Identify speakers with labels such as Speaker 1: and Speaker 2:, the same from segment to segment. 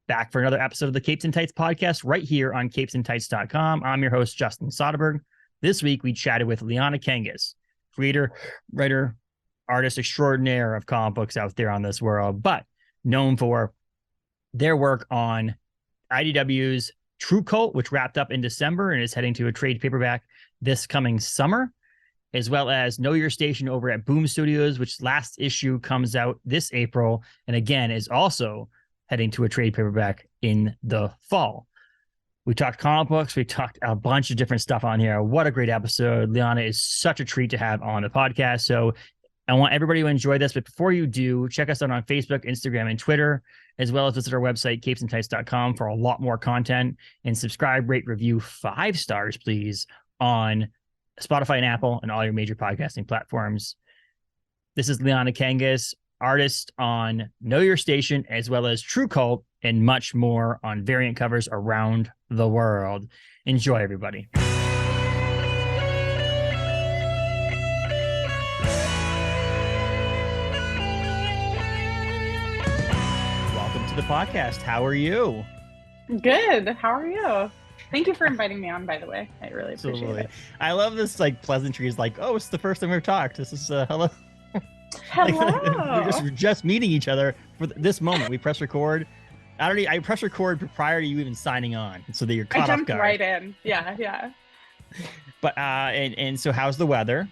Speaker 1: back for another episode of the Capes and Tights podcast right here on capesandtights.com. I'm your host, Justin Soderberg. This week, we chatted with Liana Kangas, creator, writer, artist extraordinaire of comic books out there on this world, but known for their work on IDW's True Cult, which wrapped up in December and is heading to a trade paperback this coming summer, as well as Know Your Station over at Boom Studios, which last issue comes out this April, and again is also heading to a trade paperback in the fall. We talked comic books. We talked a bunch of different stuff on here. What a great episode. Liana is such a treat to have on the podcast. So I want everybody to enjoy this. But before you do, check us out on Facebook, Instagram, and Twitter, as well as visit our website, capesandtights.com, for a lot more content. And subscribe, rate, review 5 stars, please, on Spotify and Apple and all your major podcasting platforms. This is Liana Kangas, artist on Know Your Station, as well as True Cult, and much more on variant covers around the world. Enjoy, everybody. Welcome to the podcast. How are you?
Speaker 2: Good. How are you? Thank you for inviting me on, by the way. I really appreciate it.
Speaker 1: I love this pleasantries, oh, it's the first time we've talked. This is hello.
Speaker 2: Hello.
Speaker 1: We're just meeting each other for this moment. We press record. I press record prior to you even signing on, so that you're caught off guard.
Speaker 2: I jumped right in. Yeah.
Speaker 1: But and so how's the weather?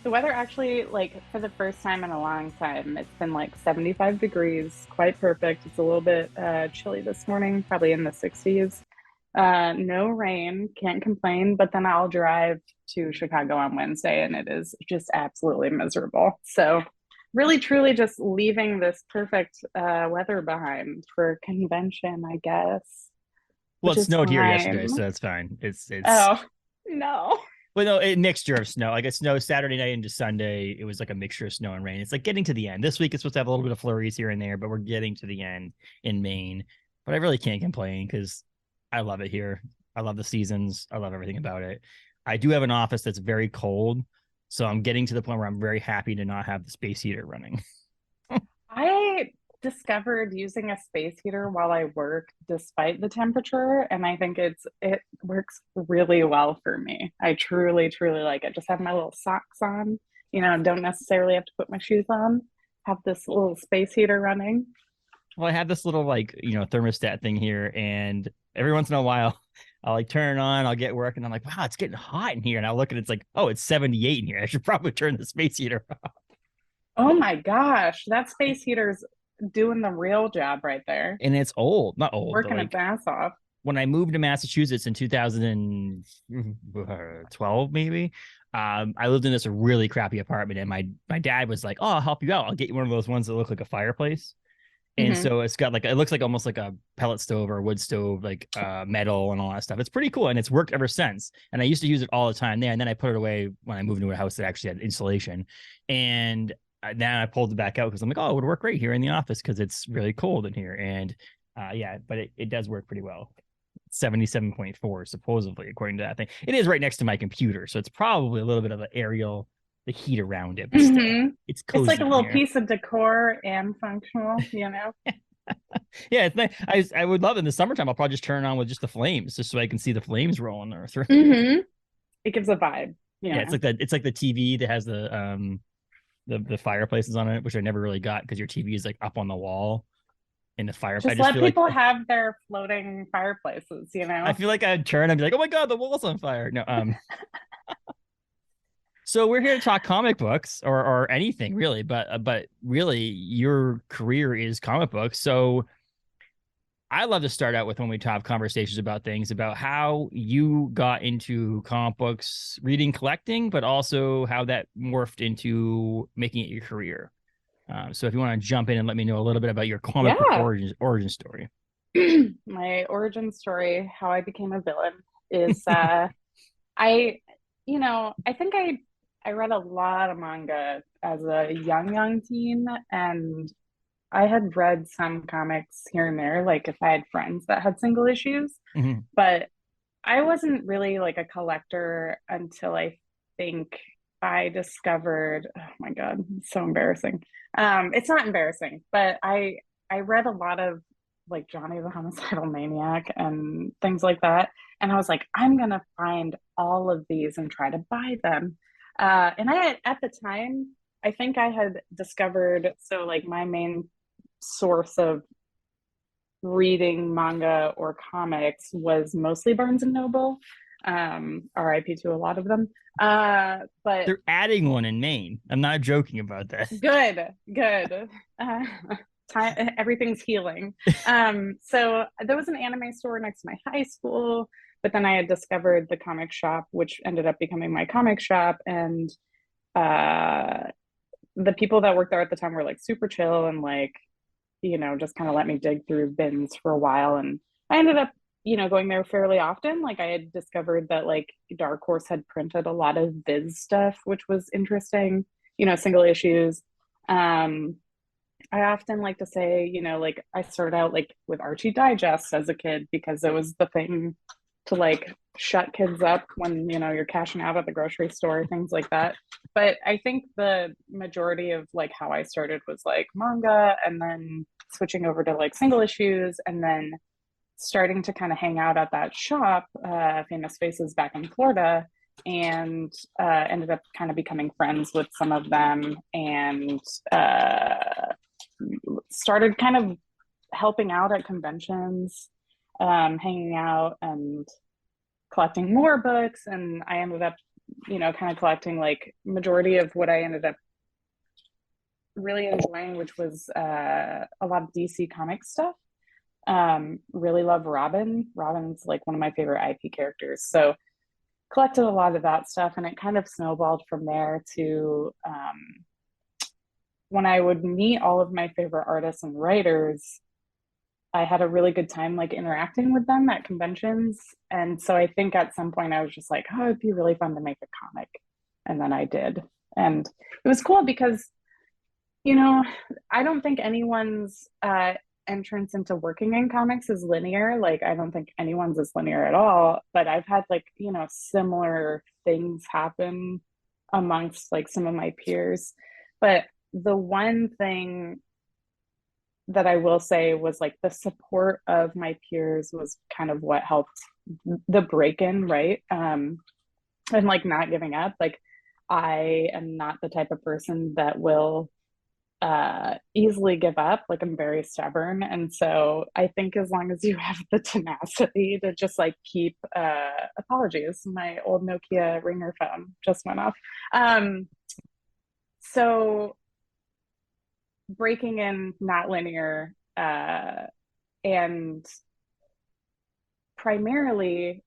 Speaker 2: The weather actually, for the first time in a long time, it's been 75 degrees, quite perfect. It's a little bit chilly this morning, probably in the 60s. No rain, can't complain, but then I'll drive to Chicago on Wednesday and it is just absolutely miserable. So really, truly just leaving this perfect weather behind for convention, I guess.
Speaker 1: Well, it snowed here yesterday, so that's fine. It's
Speaker 2: Oh, no.
Speaker 1: Well, no, a mixture of snow. It snowed Saturday night into Sunday. It was a mixture of snow and rain. It's getting to the end. This week it's supposed to have a little bit of flurries here and there, but we're getting to the end in Maine. But I really can't complain because I love it here. I love the seasons. I love everything about it. I do have an office that's very cold, so I'm getting to the point where I'm very happy to not have the space heater running.
Speaker 2: I discovered using a space heater while I work despite the temperature, and I think it works really well for me. I truly like it. Just have my little socks on, don't necessarily have to put my shoes on. Have this little space heater running.
Speaker 1: Well, I have this little thermostat thing here, and every once in a while I'll turn it on, I'll get work, and I'm like, wow, it's getting hot in here. And I'll look and it's oh, it's 78 in here. I should probably turn the space heater off.
Speaker 2: Oh my gosh, that space heater's doing the real job right there.
Speaker 1: And it's old, not old.
Speaker 2: Working its ass off.
Speaker 1: When I moved to Massachusetts in 2012, maybe, I lived in this really crappy apartment, and my dad was like, oh, I'll help you out. I'll get you one of those ones that look like a fireplace. And so it's got it looks almost like a pellet stove or a wood stove, metal and all that stuff. It's pretty cool. And it's worked ever since. And I used to use it all the time there. And then I put it away when I moved into a house that actually had insulation. And then I pulled it back out because I'm oh, it would work great here in the office because it's really cold in here. And but it does work pretty well. 77.4, supposedly, according to that thing. It is right next to my computer. So it's probably a little bit of an aerial, the heat around it, but still, it's cozy.
Speaker 2: It's like a little piece of decor and functional, Yeah,
Speaker 1: it's nice. I would love it in the summertime. I'll probably just turn it on with just the flames, just so I can see the flames rolling through.
Speaker 2: It gives a vibe.
Speaker 1: Yeah, it's like the TV that has the fireplaces on it, which I never really got because your TV is up on the wall in the fireplace.
Speaker 2: Just let people have their floating fireplaces.
Speaker 1: I feel like I'd turn and be like, oh my god, the wall's on fire. No, So we're here to talk comic books or anything really, but really your career is comic books. So I love to start out with when we have conversations about things about how you got into comic books, reading, collecting, but also how that morphed into making it your career. So if you want to jump in and let me know a little bit about your comic book origin story.
Speaker 2: My origin story, how I became a villain, is I think I read a lot of manga as a young teen, and I had read some comics here and there, if I had friends that had single issues, but I wasn't really a collector until I think I discovered, oh my God, it's so embarrassing. It's not embarrassing, but I read a lot of like Johnny the Homicidal Maniac and things like that. And I was like, I'm gonna find all of these and try to buy them. And I had, at the time, I think I had discovered, so like my main source of reading manga or comics was mostly Barnes and Noble. RIP to a lot of them. But
Speaker 1: They're adding one in Maine. I'm not joking about that.
Speaker 2: good. Everything's healing. So there was an anime store next to my high school, but then I had discovered the comic shop, which ended up becoming my comic shop. And the people that worked there at the time were like super chill and like, just kind of let me dig through bins for a while. And I ended up, going there fairly often. Like I had discovered that like Dark Horse had printed a lot of Viz stuff, which was interesting, single issues. I often like to say, like I started out like with Archie Digest as a kid because it was the thing to like shut kids up when, you're cashing out at the grocery store, things like that. But I think the majority of like how I started was like manga and then switching over to like single issues and then starting to kind of hang out at that shop, Famous Faces back in Florida, and ended up kind of becoming friends with some of them and started kind of helping out at conventions, hanging out and collecting more books. And I ended up, kind of collecting like majority of what I ended up really enjoying, which was a lot of DC Comics stuff. Really love Robin. Robin's like one of my favorite IP characters. So collected a lot of that stuff, and it kind of snowballed from there to when I would meet all of my favorite artists and writers, I had a really good time like interacting with them at conventions. And so I think at some point I was just like, oh, it'd be really fun to make a comic. And then I did. And it was cool because, I don't think anyone's entrance into working in comics is linear. Like, I don't think anyone's is linear at all. But I've had like, similar things happen amongst like some of my peers. But the one thing that I will say was like the support of my peers was kind of what helped the break in, right? And like not giving up. Like, I am not the type of person that will easily give up. Like, I'm very stubborn. And so I think as long as you have the tenacity to just like keep apologies, my old Nokia ringer phone just went off. So breaking in, not linear, and primarily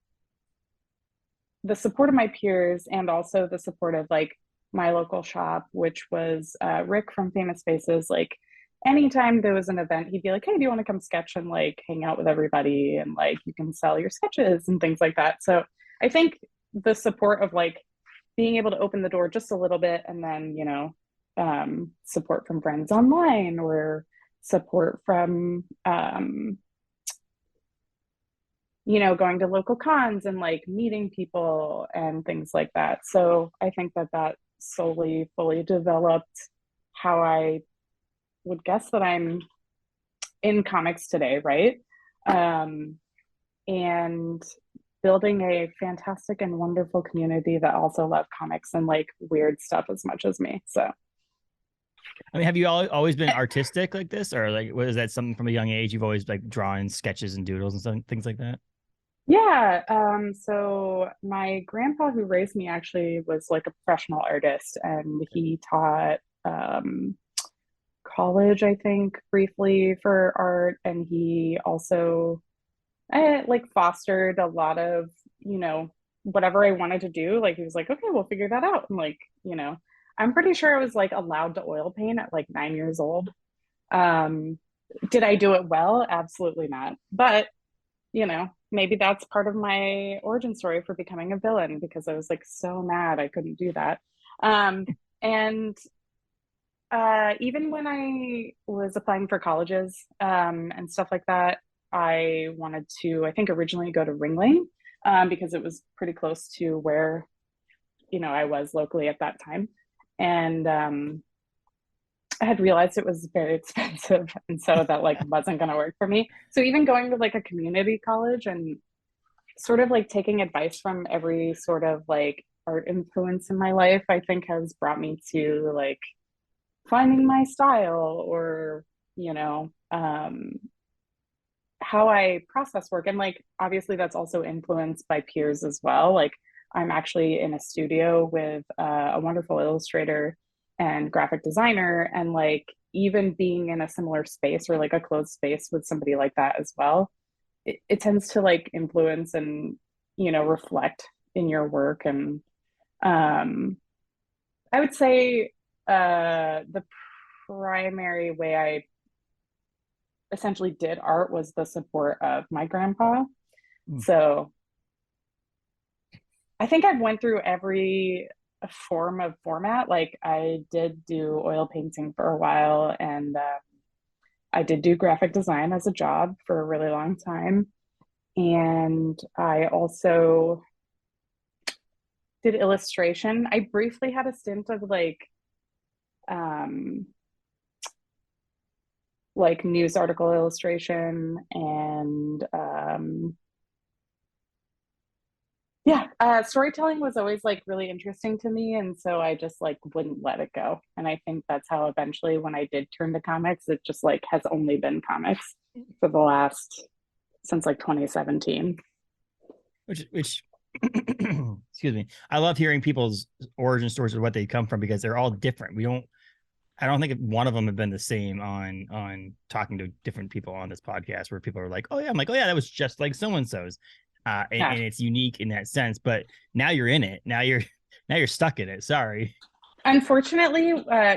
Speaker 2: the support of my peers and also the support of like my local shop, which was Rick from Famous Faces. Like anytime there was an event, he'd be like, hey, do you want to come sketch and like hang out with everybody and like you can sell your sketches and things like that. So I think the support of like being able to open the door just a little bit, and then support from friends online or support from going to local cons and like meeting people and things like that. So I think that solely fully developed how I would guess that I'm in comics today, right? And building a fantastic and wonderful community that also love comics and like weird stuff as much as me. So
Speaker 1: I mean, have you always been artistic like this, or like was that something from a young age you've always like drawn sketches and doodles and stuff, things like that?
Speaker 2: yeah, so my grandpa who raised me actually was like a professional artist, and he taught college, I think, briefly for art, and he also like fostered a lot of, whatever I wanted to do. Like he was like, okay, we'll figure that out. And like, I'm pretty sure I was like allowed to oil paint at like 9 years old. Um, did I do it well? Absolutely not. But, maybe that's part of my origin story for becoming a villain, because I was like so mad I couldn't do that. And even when I was applying for colleges and stuff like that, I wanted to, I think, originally go to Ringling because it was pretty close to where, I was locally at that time. And I had realized it was very expensive, and so that like wasn't going to work for me. So even going to like a community college and sort of like taking advice from every sort of like art influence in my life, I think has brought me to like finding my style, or you know, how I process work. And like obviously that's also influenced by peers as well. Like I'm actually in a studio with a wonderful illustrator and graphic designer, and like even being in a similar space or like a closed space with somebody like that as well, it tends to like influence and you know reflect in your work. And um I would say the primary way I essentially did art was the support of my grandpa.
Speaker 1: Mm.
Speaker 2: So I think I've went through every form of format. Like I did do oil painting for a while, and I did do graphic design as a job for a really long time. And I also did illustration. I briefly had a stint of um like news article illustration, and yeah, storytelling was always like really interesting to me, and so I just like wouldn't let it go. And I think that's how eventually, when I did turn to comics, it just like has only been comics for the last since like 2017.
Speaker 1: Which excuse me, I love hearing people's origin stories or what they come from, because they're all different. I don't think one of them have been the same on talking to different people on this podcast, where people are like, oh yeah, I'm like, oh yeah, that was just like so and so's.
Speaker 2: Yeah.
Speaker 1: And it's unique in that sense. But now you're in it. Now you're stuck in it. Sorry.
Speaker 2: Unfortunately,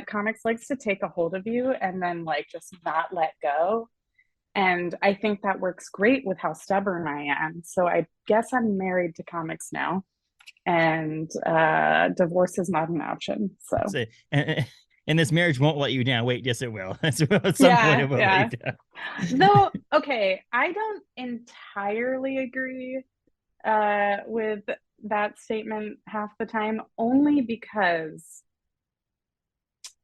Speaker 2: comics likes to take a hold of you and then like just not let go. And I think that works great with how stubborn I am. So I guess I'm married to comics now, and divorce is not an option. So
Speaker 1: So, and this marriage won't let you down. Wait, yes, it will. At some point,
Speaker 2: yeah,
Speaker 1: it will
Speaker 2: yeah.
Speaker 1: let you down.
Speaker 2: Though, okay, I don't entirely agree with that statement half the time, only because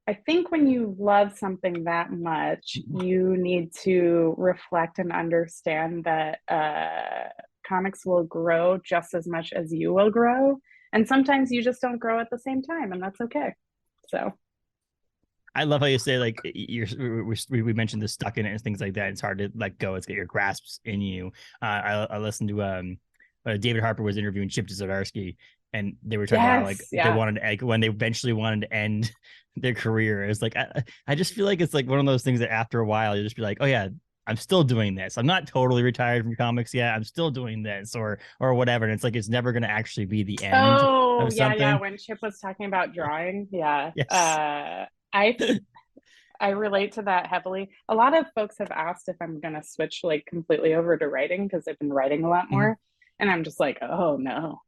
Speaker 2: I think when you love something that much, you need to reflect and understand that comics will grow just as much as you will grow. And sometimes you just don't grow at the same time, and that's okay. So,
Speaker 1: I love how you say like we mentioned the stuck in it and things like that. It's hard to let go. It's get your grasps in you. I listened to David Harper was interviewing Chip Zdarsky, and they were talking about how like
Speaker 2: yes,
Speaker 1: they
Speaker 2: yeah.
Speaker 1: wanted to, like, when they eventually wanted to end their career. It's like I just feel like it's like one of those things that after a while you just be like, oh yeah, I'm still doing this. I'm not totally retired from comics yet. I'm still doing this or whatever. And it's like it's never going to actually be the end
Speaker 2: Oh,
Speaker 1: of
Speaker 2: yeah, yeah.
Speaker 1: something.
Speaker 2: When Chip was talking about drawing, yeah.
Speaker 1: Yes.
Speaker 2: I I relate to that heavily. A lot of folks have asked if I'm gonna switch like completely over to writing because I've been writing a lot
Speaker 1: Mhm.
Speaker 2: more. And I'm just like, oh no.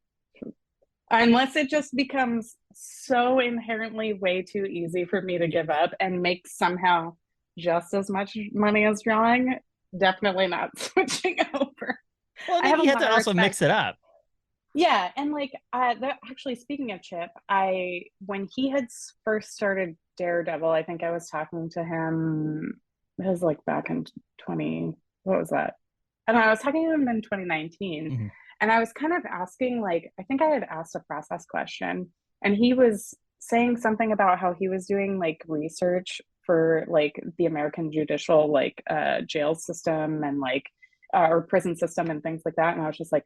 Speaker 2: Unless it just becomes so inherently way too easy for me to
Speaker 1: Yeah.
Speaker 2: give up and make somehow just as much money as drawing, definitely not switching over.
Speaker 1: Well,
Speaker 2: I
Speaker 1: then
Speaker 2: have a
Speaker 1: you have
Speaker 2: lot
Speaker 1: to
Speaker 2: of
Speaker 1: also
Speaker 2: respect.
Speaker 1: mix it up.
Speaker 2: Yeah, and like actually speaking of Chip, I when he had first started Daredevil, I think I was talking to him. It was like back in 20, what was that? I don't know, I was talking to him in 2019,
Speaker 1: Mhm.
Speaker 2: and I was kind of asking, like, I think I had asked a process question, and he was saying something about how he was doing like research for like the American judicial like jail system and like or prison system and things like that. And I was just like,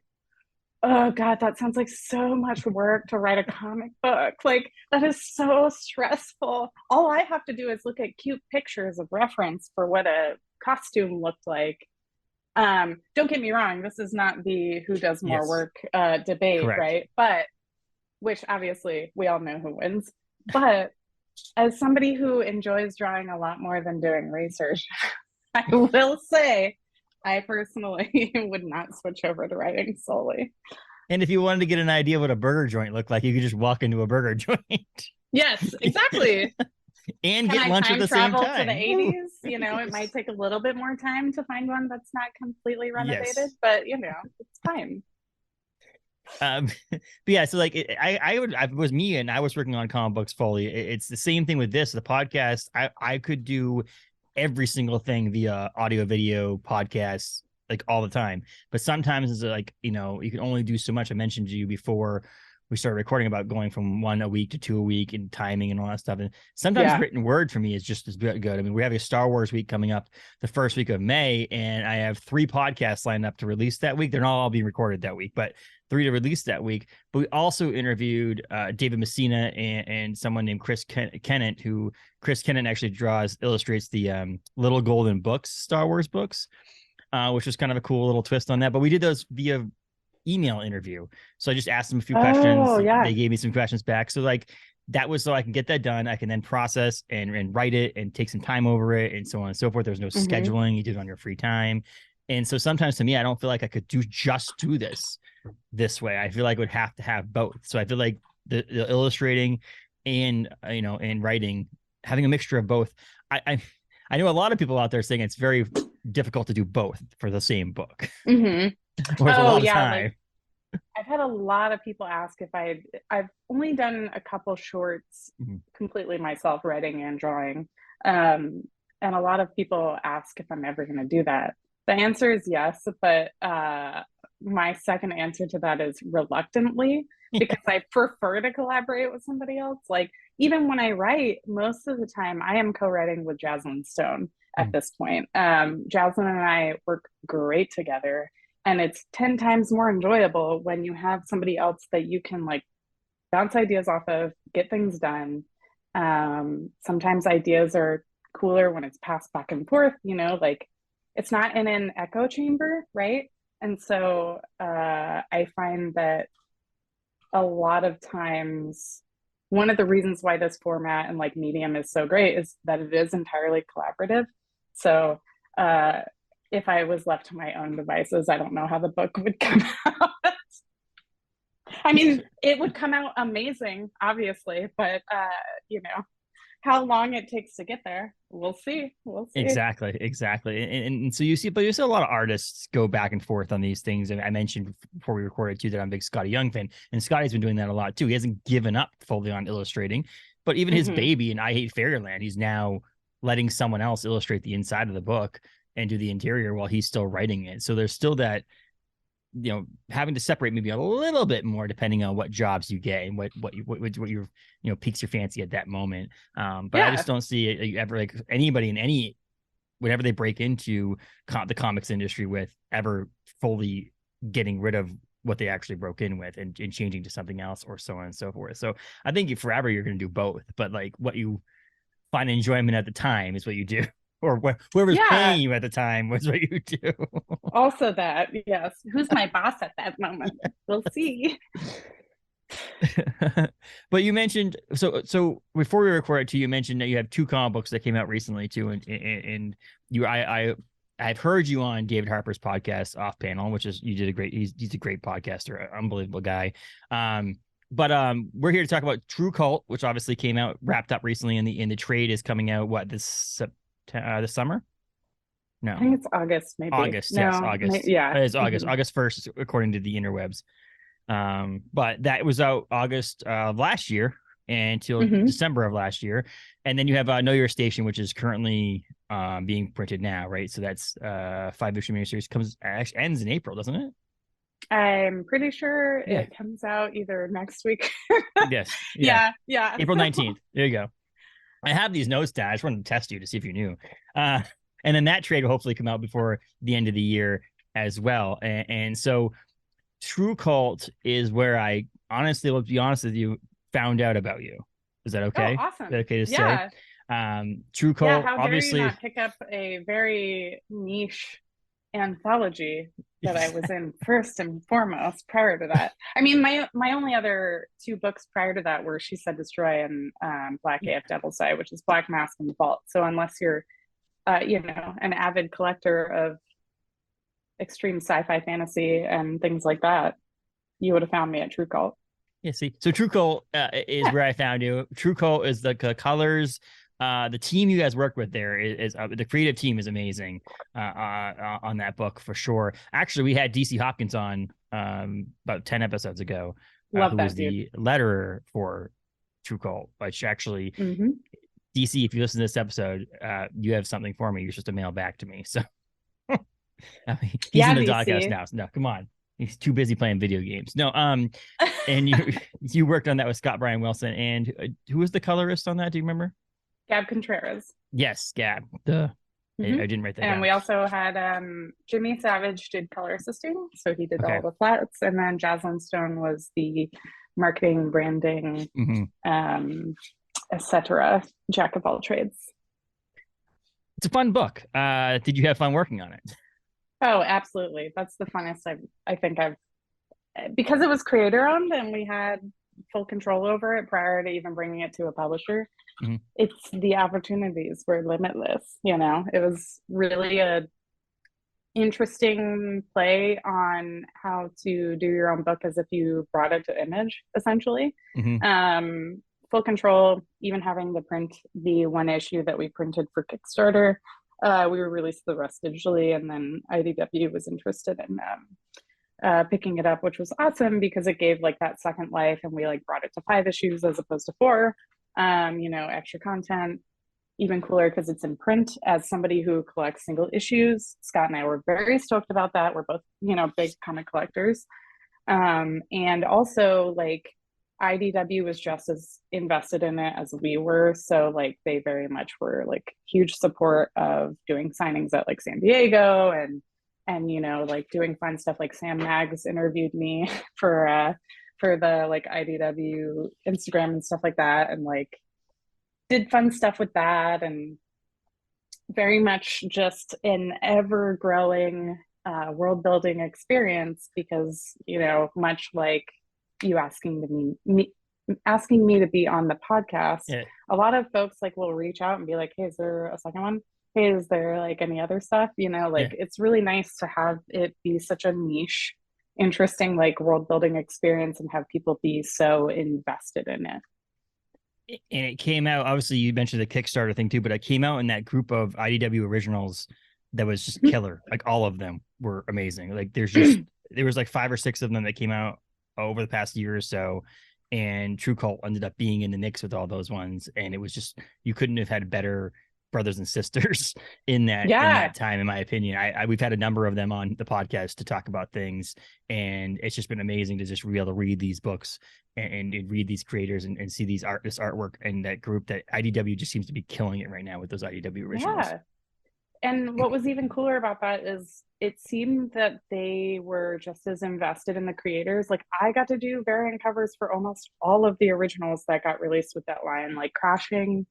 Speaker 2: oh God, that sounds like so much work to write a comic book. Like that is so stressful. All I have to do is look at cute pictures of reference for what a costume looked like. Don't get me wrong, this is not the who does more
Speaker 1: Yes,
Speaker 2: work debate,
Speaker 1: correct.
Speaker 2: right? But which obviously we all know who wins. But as somebody who enjoys drawing a lot more than doing research, I will say I personally would not switch over to writing solely.
Speaker 1: And if you wanted to get an idea what a burger joint looked like, you could just walk into a burger joint
Speaker 2: Yes, exactly.
Speaker 1: and
Speaker 2: Can
Speaker 1: get
Speaker 2: I
Speaker 1: lunch at
Speaker 2: time
Speaker 1: the same
Speaker 2: travel to the
Speaker 1: time. Woo.
Speaker 2: 80s? You know, it might take a little bit more time to find one that's not completely renovated,
Speaker 1: Yes.
Speaker 2: but you know, it's fine.
Speaker 1: but yeah, so like I was me and I was working on comic books fully. It's the same thing with this, the podcast. I could do every single thing via audio, video, podcasts, like all the time. But sometimes it's like, you know, you can only do so much. I mentioned to you before we started recording about going from 1 a week to 2 a week and timing and all that stuff. And sometimes written word for me is just as good. I mean, we have a Star Wars week coming up the first week of May, and I have 3 podcasts lined up to release that week. They're not all being recorded that week, but 3 to release that week. But we also interviewed David Messina and someone named Chris Kennett, who Chris Kennett actually illustrates the Little Golden Books, Star Wars books, which was kind of a cool little twist on that. But we did those via email interview. So I just asked them a few questions.
Speaker 2: Yeah.
Speaker 1: They gave me some questions back. So like that was so I can get that done. I can then process and write it and take some time over it and so on and so forth. There's no scheduling. You do it on your free time. And so sometimes to me, I don't feel like I could do this way. I feel like I would have to have both. So I feel like the illustrating and, you know, and writing, having a mixture of both. I know a lot of people out there saying it's very difficult to do both for the same book.
Speaker 2: Like, I've had a lot of people ask if I've only done a couple shorts completely myself, writing and drawing. And a lot of people ask if I'm ever going to do that. The answer is yes, but my second answer to that is reluctantly, because I prefer to collaborate with somebody else. Like, even when I write, most of the time I am co-writing with Jaslyn Stone at this point. Jaslyn and I work great together, and it's 10 times more enjoyable when you have somebody else that you can like bounce ideas off of, get things done. Sometimes ideas are cooler when it's passed back and forth, you know, like it's not in an echo chamber, right? And so I find that a lot of times one of the reasons why this format and like medium is so great is that it is entirely collaborative. So if I was left to my own devices, I don't know how the book would come out. I mean, it would come out amazing, obviously, but you know, how long it takes to get there, we'll see. Exactly.
Speaker 1: And so you see a lot of artists go back and forth on these things. And I mentioned before we recorded too that I'm a big Scotty Young fan, and Scotty's been doing that a lot too. He hasn't given up fully on illustrating, but even his baby in I Hate Fairyland, he's now letting someone else illustrate the inside of the book and do the interior while he's still writing it. So there's still that, you know, having to separate maybe a little bit more depending on what jobs you get and what your, you know, piques your fancy at that moment. But I just don't see it ever, like anybody in any, whenever they break into the comics industry with, ever fully getting rid of what they actually broke in with and changing to something else or so on and so forth. So I think forever you're going to do both, but like what you find enjoyment at the time is what you do. Or whoever's paying you at the time was what you do.
Speaker 2: Also that, yes. Who's my boss at that moment? We'll see.
Speaker 1: But you mentioned, so before we recorded too, you mentioned that you have 2 comic books that came out recently too, and I've heard you on David Harper's podcast Off Panel, which is he's a great podcaster, unbelievable guy. But we're here to talk about True Cult, which obviously came out, wrapped up recently, and the trade is coming out this summer. No,
Speaker 2: I think it's August, maybe.
Speaker 1: August. Yeah, it's August. August 1st, according to the interwebs. But that was out August of last year until December of last year, and then you have Know Your Station, which is currently being printed now, right? So that's 5-issue miniseries, ends in April, doesn't it?
Speaker 2: I'm pretty sure it comes out either next week.
Speaker 1: Yes.
Speaker 2: Yeah.
Speaker 1: April 19th. There you go. I have these notes down. I just wanted to test you to see if you knew. And then that trade will hopefully come out before the end of the year as well. And so True Cult is where I honestly, let's be honest with you, found out about you. Is that okay?
Speaker 2: Oh, awesome.
Speaker 1: Is that okay to say? True Cult,
Speaker 2: how
Speaker 1: obviously.
Speaker 2: dare you not pick up a very niche anthology that I was in first and foremost prior to that. I mean, my only other 2 books prior to that were She Said Destroy and Black AF Devil's Eye, which is Black Mask and the Vault. So unless you're, you know, an avid collector of extreme sci-fi fantasy and things like that, you would have found me at True Cult.
Speaker 1: Yeah, see, so True Cult is where I found you. True Cult is the colors. The team you guys work with there is the creative team is amazing on that book for sure. Actually, we had DC Hopkins on about 10 episodes ago,
Speaker 2: Love
Speaker 1: who
Speaker 2: that
Speaker 1: was
Speaker 2: dude.
Speaker 1: the letterer for True Cult, which actually,
Speaker 2: Mm-hmm.
Speaker 1: DC, if you listen to this episode, you have something for me. You're supposed to mail back to me. So I mean, he's in
Speaker 2: Yeah,
Speaker 1: the doghouse
Speaker 2: DC.
Speaker 1: now. So no, come on. He's too busy playing video games. No, and you worked on that with Scott Bryan Wilson. And who was the colorist on that? Do you remember?
Speaker 2: Gab Contreras.
Speaker 1: Yes, Gab. Duh.
Speaker 2: Mm-hmm.
Speaker 1: I didn't write that
Speaker 2: And
Speaker 1: down.
Speaker 2: we also had Jimmy Savage did color assisting, so he did
Speaker 1: Okay.
Speaker 2: all the flats, and then Jaslyn Stone was the marketing, branding, etc. Jack of all trades.
Speaker 1: It's a fun book. Did you have fun working on it?
Speaker 2: Oh, absolutely. That's the funnest I think I've, because it was creator owned and we had full control over it prior to even bringing it to a publisher.
Speaker 1: Mm-hmm.
Speaker 2: It's the opportunities were limitless. It was really a interesting play on how to do your own book as if you brought it to image, essentially.
Speaker 1: Mm-hmm.
Speaker 2: Full control, even having to print the one issue that we printed for Kickstarter. We were released the rest digitally, and then IDW was interested in picking it up, which was awesome because it gave like that second life, and we like brought it to 5 issues as opposed to 4. Extra content, even cooler because it's in print. As somebody who collects single issues, Scott and I were very stoked about that. We're both, big comic collectors. And also like IDW was just as invested in it as we were. So like they very much were like huge support of doing signings at like San Diego and like doing fun stuff. Like Sam Maggs interviewed me for the like IDW Instagram and stuff like that, and like did fun stuff with that, and very much just an ever growing world building experience because much like you asking me to be on the podcast,
Speaker 1: Yeah.
Speaker 2: a lot of folks like will reach out and be like, hey, is there a second one? Hey, is there like any other stuff? It's really nice to have it be such a niche, interesting like world building experience and have people be so invested in it.
Speaker 1: And it came out, obviously you mentioned the Kickstarter thing too, but it came out in that group of IDW originals that was just killer. Like all of them were amazing. Like there was like 5 or 6 of them that came out over the past year or so, and True Cult ended up being in the mix with all those ones. And it was just, you couldn't have had better brothers and sisters in that time, in my opinion. We've had a number of them on the podcast to talk about things, and it's just been amazing to just be able to read these books and read these creators and see this artwork and that group. That IDW just seems to be killing it right now with those IDW originals.
Speaker 2: Yeah. And what was even cooler about that is it seemed that they were just as invested in the creators. Like I got to do variant covers for almost all of the originals that got released with that line. Like Crashing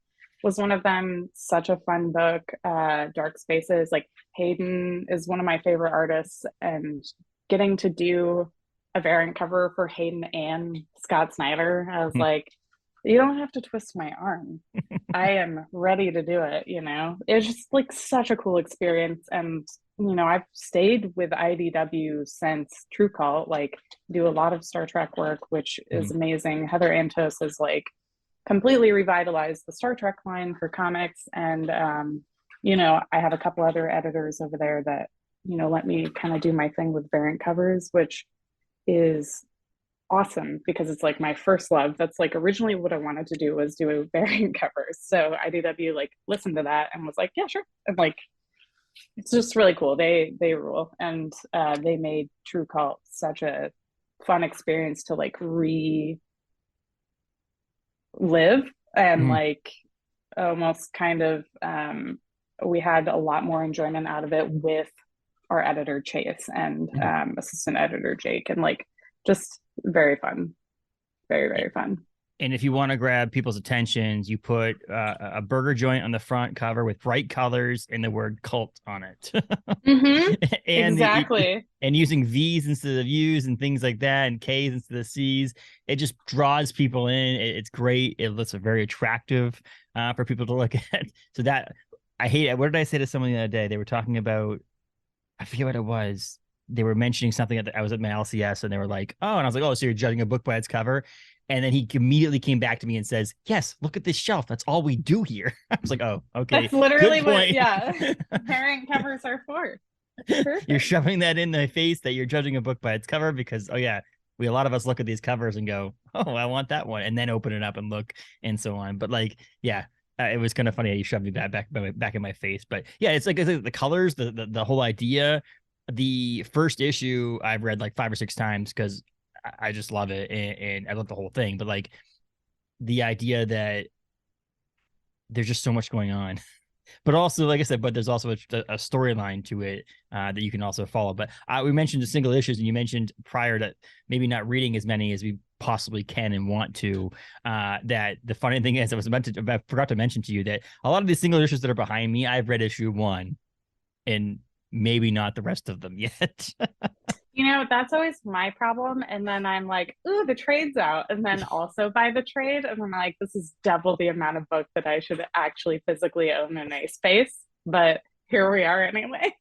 Speaker 2: was one of them. Such a fun book. Dark Spaces. Like Hayden is one of my favorite artists, and getting to do a variant cover for Hayden and Scott Snyder, I was like, you don't have to twist my arm. I am ready to do it. It's just like such a cool experience. And, I've stayed with IDW since True Cult, like do a lot of Star Trek work, which is amazing. Heather Antos has like completely revitalized the Star Trek line for comics. And, I have a couple other editors over there that, let me kind of do my thing with variant covers, which is awesome because it's like my first love. That's like originally what I wanted to do was do variant covers. So IDW like listened to that and was like, yeah, sure. And like, it's just really cool. They rule. And they made True Cult such a fun experience to like relive and like almost kind of we had a lot more enjoyment out of it with our editor Chase and assistant editor Jake, and like just very fun. Very, very fun.
Speaker 1: And if you want to grab people's attentions, you put a burger joint on the front cover with bright colors and the word cult on it.
Speaker 2: And
Speaker 1: exactly. And using V's instead of U's and things like that, and K's instead of C's. It just draws people in. It's great. It looks very attractive for people to look at. So that, I hate it. What did I say to someone the other day? They were talking about, I forget what it was. They were mentioning something I was at my LCS, and they were like, oh, and I was like, oh, so you're judging a book by its cover? And then he immediately came back to me and says, yes, look at this shelf. That's all we do here. I was like, oh, okay.
Speaker 2: That's literally what, variant covers are for.
Speaker 1: You're
Speaker 2: Perfect.
Speaker 1: shoving that in my face that you're judging a book by its cover because, oh yeah, a lot of us look at these covers and go, oh, I want that one, and then open it up and look and so on. But like, yeah, it was kind of funny how you shoved me back in my face. But yeah, it's like the colors, the whole idea. The first issue I've read like 5 or 6 times because I just love it and I love the whole thing. But like the idea that there's just so much going on, but also like I said, but there's also a storyline to it that you can also follow. But we mentioned the single issues, and you mentioned prior to maybe not reading as many as we possibly can and want to. That the funny thing is, I forgot to mention to you that a lot of these single issues that are behind me, I've read issue 1, and maybe not the rest of them yet.
Speaker 2: That's always my problem. And then I'm like, ooh, the trade's out. And then also buy the trade. And I'm like, this is double the amount of book that I should actually physically own in a space. But here we are anyway.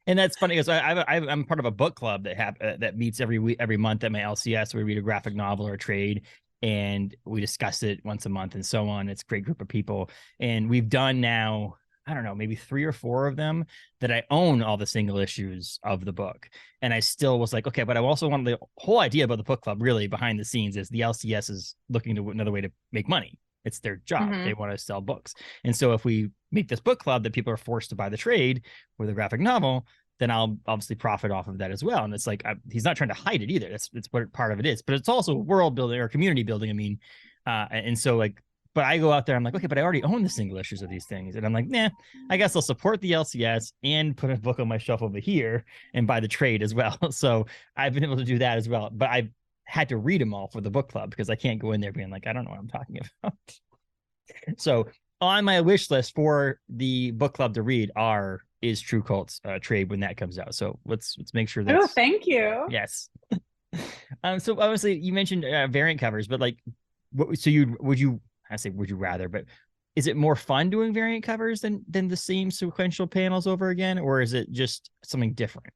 Speaker 1: And that's funny because I'm part of a book club that meets every month at my LCS. We read a graphic novel or a trade, and we discuss it once a month and so on. It's a great group of people, and we've done now, I don't know, maybe 3 or 4 of them that I own all the single issues of the book. And I still was like, okay, but I also want the whole idea about the book club really behind the scenes is the LCS is looking to another way to make money. It's their job. Mm-hmm. They want to sell books. And so if we make this book club that people are forced to buy the trade or the graphic novel, then I'll obviously profit off of that as well. And it's like, he's not trying to hide it either. That's what part of it is, but it's also world building or community building. I mean, and so like, but I go out there, I'm like, okay, but I already own the single issues of these things. And I'm like, nah, I guess I'll support the LCS and put a book on my shelf over here and buy the trade as well. So I've been able to do that as well. But I've had to read them all for the book club because I can't go in there being like, I don't know what I'm talking about. So on my wish list for the book club to read is True Cult's trade when that comes out. So let's make sure that's.
Speaker 2: Oh, thank you.
Speaker 1: Yes. So obviously you mentioned variant covers, but like, would you rather, but is it more fun doing variant covers than the same sequential panels over again, or is it just something different?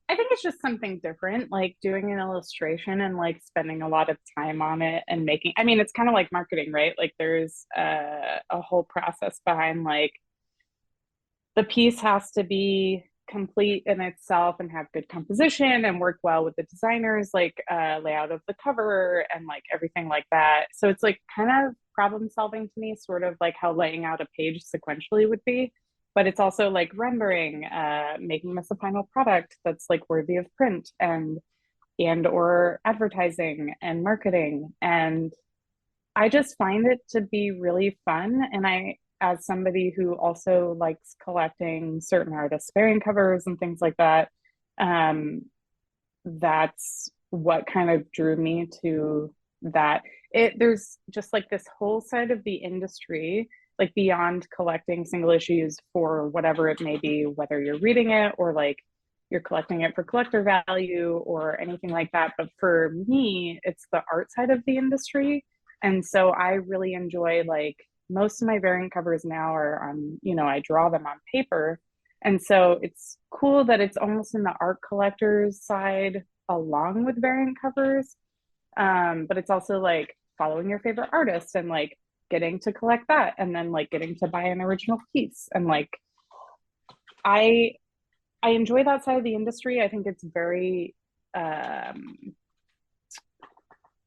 Speaker 2: I think it's just something different, like doing an illustration and like spending a lot of time on it and making, I mean, it's kind of like marketing, right? Like there's a whole process behind like the piece has to be complete in itself and have good composition and work well with the designers, like layout of the cover and like everything like that. So it's like kind of problem solving to me, sort of like how laying out a page sequentially would be. But it's also like rendering, making this a final product that's like worthy of print and or advertising and marketing. And I just find it to be really fun. And I, as somebody who also likes collecting certain artists' variant covers and things like that, that's what kind of drew me to that. There's just like this whole side of the industry, like beyond collecting single issues for whatever it may be, whether you're reading it or like you're collecting it for collector value or anything like that. But for me, it's the art side of the industry. And so I really enjoy, like, most of my variant covers now are on, I draw them on paper. And so it's cool that it's almost in the art collectors side along with variant covers. But it's also like following your favorite artist and like getting to collect that and then like getting to buy an original piece. And like, I enjoy that side of the industry. I think it's very,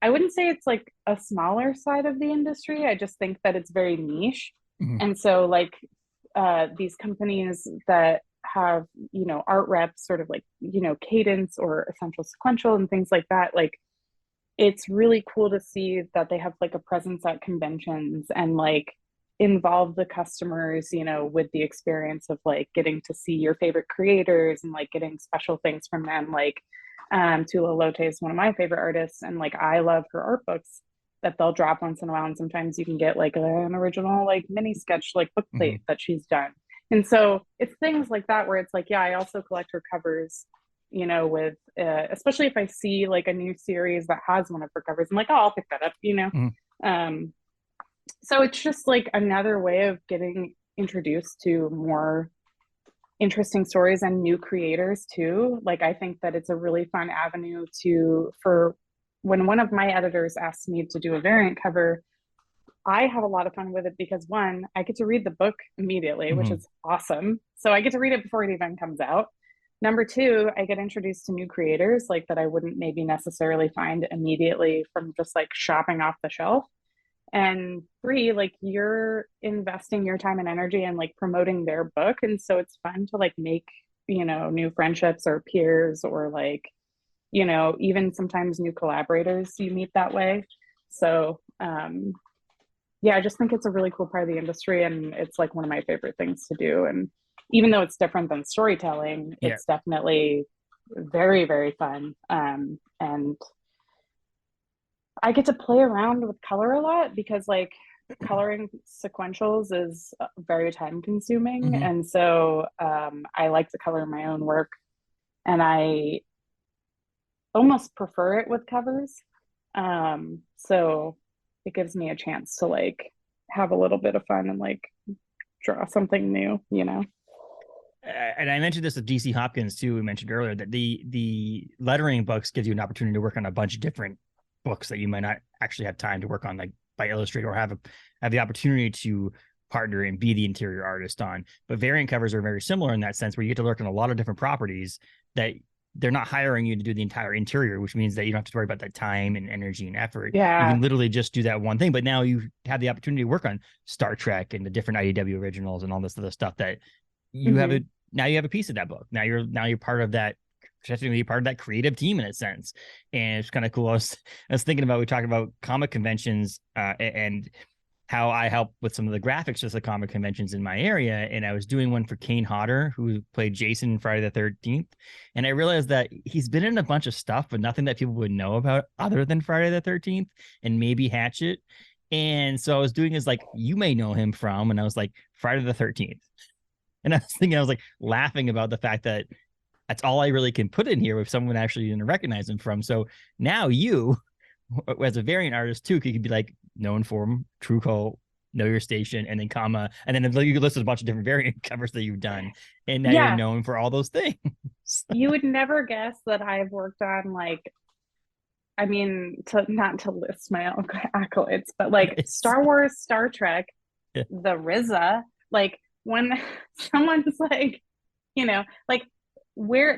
Speaker 2: I wouldn't say it's like a smaller side of the industry. I just think that it's very niche. Mm-hmm. And so like these companies that have, art reps, sort of like, Cadence or Essential Sequential and things like that, like it's really cool to see that they have like a presence at conventions and like involve the customers, with the experience of like getting to see your favorite creators and like getting special things from them. Like Tula Lote is one of my favorite artists, and like I love her art books that they'll drop once in a while, and sometimes you can get like an original like mini sketch like book plate that she's done. And so it's things like that where it's like, yeah, I also collect her covers, with especially if I see like a new series that has one of her covers, I'm like, oh, I'll pick that up. So it's just like another way of getting introduced to more interesting stories and new creators too. Like I think that it's a really fun avenue for when one of my editors asked me to do a variant cover, I have a lot of fun with it because one, I get to read the book immediately, which
Speaker 1: Hmm.
Speaker 2: is awesome. So I get to read it before it even comes out. Number two, I get introduced to new creators like that I wouldn't maybe necessarily find immediately from just like shopping off the shelf. And three, like you're investing your time and energy and like promoting their book. And so it's fun to like make, new friendships or peers or like, even sometimes new collaborators you meet that way. So yeah, I just think it's a really cool part of the industry and it's like one of my favorite things to do. And even though it's different than storytelling,
Speaker 1: Yeah.
Speaker 2: it's definitely very, very fun. And I get to play around with color a lot because like coloring sequentials is very time consuming.
Speaker 1: Hmm.
Speaker 2: And so I like to color my own work and I almost prefer it with covers. So it gives me a chance to like have a little bit of fun and like draw something new.
Speaker 1: And I mentioned this with DC Hopkins too. We mentioned earlier that the lettering books gives you an opportunity to work on a bunch of different books that you might not actually have time to work on, like by Illustrator, or have the opportunity to partner and be the interior artist on. But variant covers are very similar in that sense, where you get to work on a lot of different properties that they're not hiring you to do the entire interior, which means that you don't have to worry about that time and energy and effort. You
Speaker 2: Yeah.
Speaker 1: can literally just do that one thing. But now you have the opportunity to work on Star Trek and the different IDW originals and all this other stuff that you have
Speaker 2: Hmm.
Speaker 1: a now you have a piece of that book. Now you're part of that, potentially part of that creative team in a sense. And it's kind of cool. I was thinking about, we talked about comic conventions and how I help with some of the graphics just the comic conventions in my area. And I was doing one for Kane Hodder, who played Jason in Friday the 13th. And I realized that he's been in a bunch of stuff, but nothing that people would know about other than Friday the 13th and maybe Hatchet. And so I was doing is like, you may know him from, and I was like, Friday the 13th. And I was thinking, I was like laughing about the fact that that's all I really can put in here if someone actually didn't recognize him from. So now you, as a variant artist too, could be like known for True Call, Know Your Station, and then comma, and then you could list a bunch of different variant covers that you've done, and now you're
Speaker 2: Yeah.
Speaker 1: known for all those things.
Speaker 2: You would never guess that I've worked on like, I mean, to not to list my accolades, but like
Speaker 1: It's
Speaker 2: Star Wars, Star Trek,
Speaker 1: yeah,
Speaker 2: the RZA, like when someone's like where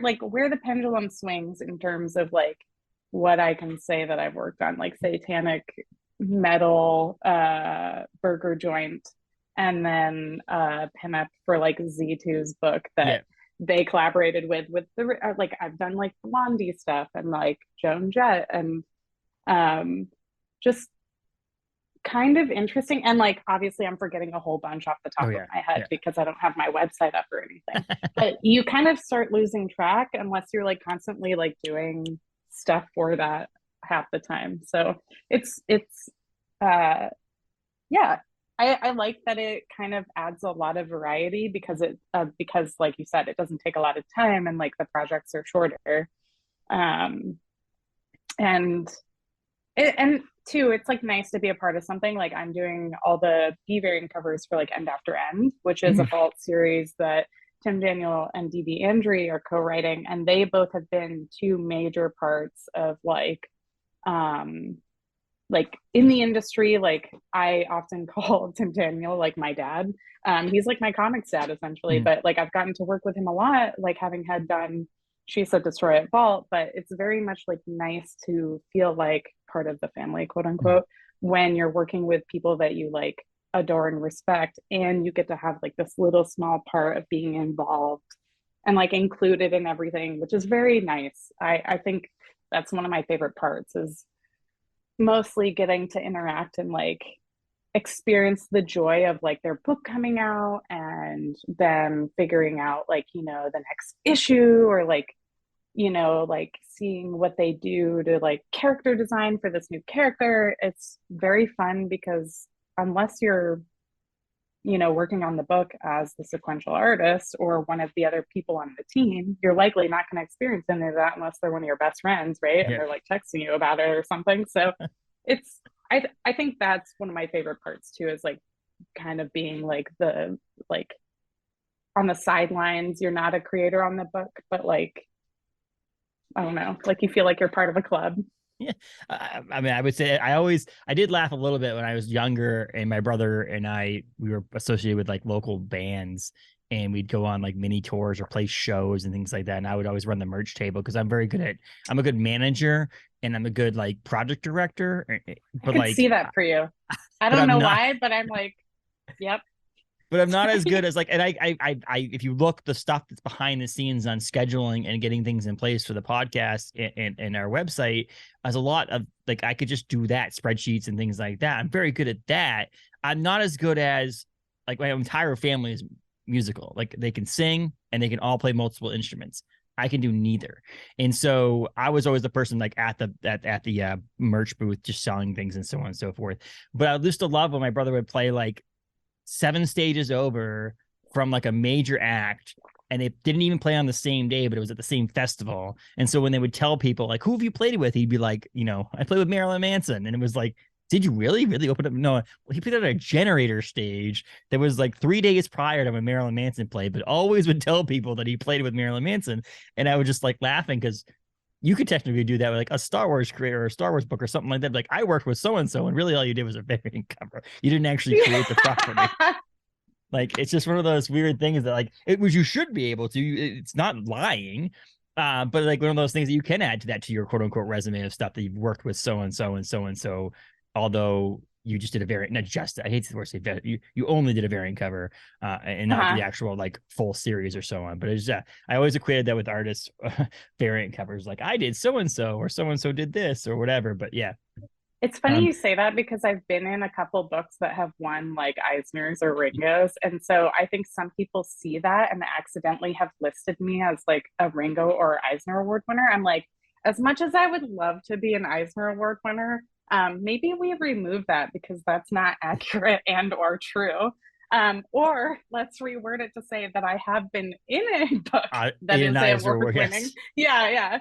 Speaker 2: the pendulum swings in terms of like what I can say that I've worked on, like satanic metal burger joint, and then pinup for like Z2's book that
Speaker 1: yeah.
Speaker 2: they collaborated with the like I've done like Blondie stuff and like Joan Jett and um just kind of interesting. And like, obviously, I'm forgetting a whole bunch off the
Speaker 1: Oh
Speaker 2: top of
Speaker 1: yeah,
Speaker 2: my head
Speaker 1: yeah.
Speaker 2: because I don't have my website up or anything. But you kind of start losing track unless you're like constantly like doing stuff for that half the time. So it's, uh, yeah. I like that it kind of adds a lot of variety because like you said, it doesn't take a lot of time and like the projects are shorter. Um, and and two, it's like nice to be a part of something. Like I'm doing all the B variant covers for like End After End, which is a
Speaker 1: Mhm.
Speaker 2: vault series that Tim Daniel and DB Andry are co-writing, and they both have been two major parts of um like in the industry. Like I often call Tim Daniel like my dad. He's like my comics dad essentially,
Speaker 1: Mhm.
Speaker 2: but like I've gotten to work with him a lot, like having had done She Said Destroy It Vault. But it's very much like nice to feel like part of the family, quote
Speaker 1: Mhm.
Speaker 2: unquote, when you're working with people that you like adore and respect, and you get to have like this little small part of being involved and like included in everything, which is very nice. I think that's one of my favorite parts is mostly getting to interact and like experience the joy of like their book coming out and them figuring out like the next issue or like like seeing what they do to like character design for this new character. It's very fun because unless you're working on the book as the sequential artist or one of the other people on the team, you're likely not going to experience any of that unless they're one of your best friends, right? And
Speaker 1: Yeah.
Speaker 2: they're like texting you about it or something. So it's I think that's one of my favorite parts too, is like kind of being like the like on the sidelines. You're not a creator on the book, but like I don't know, like you feel like you're part of a club.
Speaker 1: Yeah. I mean, I would say I did laugh a little bit when I was younger, and my brother and we were associated with like local bands, and we'd go on like mini tours or play shows and things like that. And I would always run the merch table because I'm a good manager and I'm a good like project director.
Speaker 2: I
Speaker 1: But
Speaker 2: could see
Speaker 1: like,
Speaker 2: that for you. I
Speaker 1: but
Speaker 2: don't
Speaker 1: I'm
Speaker 2: know
Speaker 1: not
Speaker 2: why, but I'm like, yep.
Speaker 1: but I'm not as good as like, and if you look the stuff that's behind the scenes on scheduling and getting things in place for the podcast and our website, as a lot of like, I could just do that, spreadsheets and things like that. I'm very good at that. I'm not as good as like my entire family is musical. Like they can sing and they can all play multiple instruments. I can do neither. And so I was always the person like at the merch booth, just selling things and so on and so forth. But I used to love when my brother would play like 7 stages over from like a major act, and they didn't even play on the same day, but it was at the same festival. And so when they would tell people like, who have you played with, he'd be like, I played with Marilyn Manson. And it was like, did you really open up? No, well, he played at a Generator stage that was like 3 days prior to when Marilyn Manson played, but always would tell people that he played with Marilyn Manson. And I was just like laughing because you could technically do that with like a Star Wars creator or a Star Wars book or something like that. Like I worked with so and so, and really all you did was a variant cover. You didn't actually create the property. Like it's just one of those weird things that like it was, you should be able to. It's not lying, but like one of those things that you can add to that, to your quote unquote resume of stuff that you've worked with so and so and so and so. Although you just did a variant, not just, I hate the word say you only did a variant cover, and not the actual like full series or so on. But it's I always equated that with artists variant covers, like I did so and so did this or whatever. But yeah.
Speaker 2: It's funny
Speaker 1: um
Speaker 2: you say that because I've been in a couple books that have won like Eisners or Ringos. And so I think some people see that and accidentally have listed me as like a Ringo or Eisner Award winner. I'm like, as much as I would love to be an Eisner Award winner, maybe we remove that because that's not accurate and or true. Or let's reword it to say that I have been in a book that
Speaker 1: in
Speaker 2: is
Speaker 1: an Eisner
Speaker 2: award
Speaker 1: Award,
Speaker 2: winning.
Speaker 1: yes.
Speaker 2: Yeah, yeah.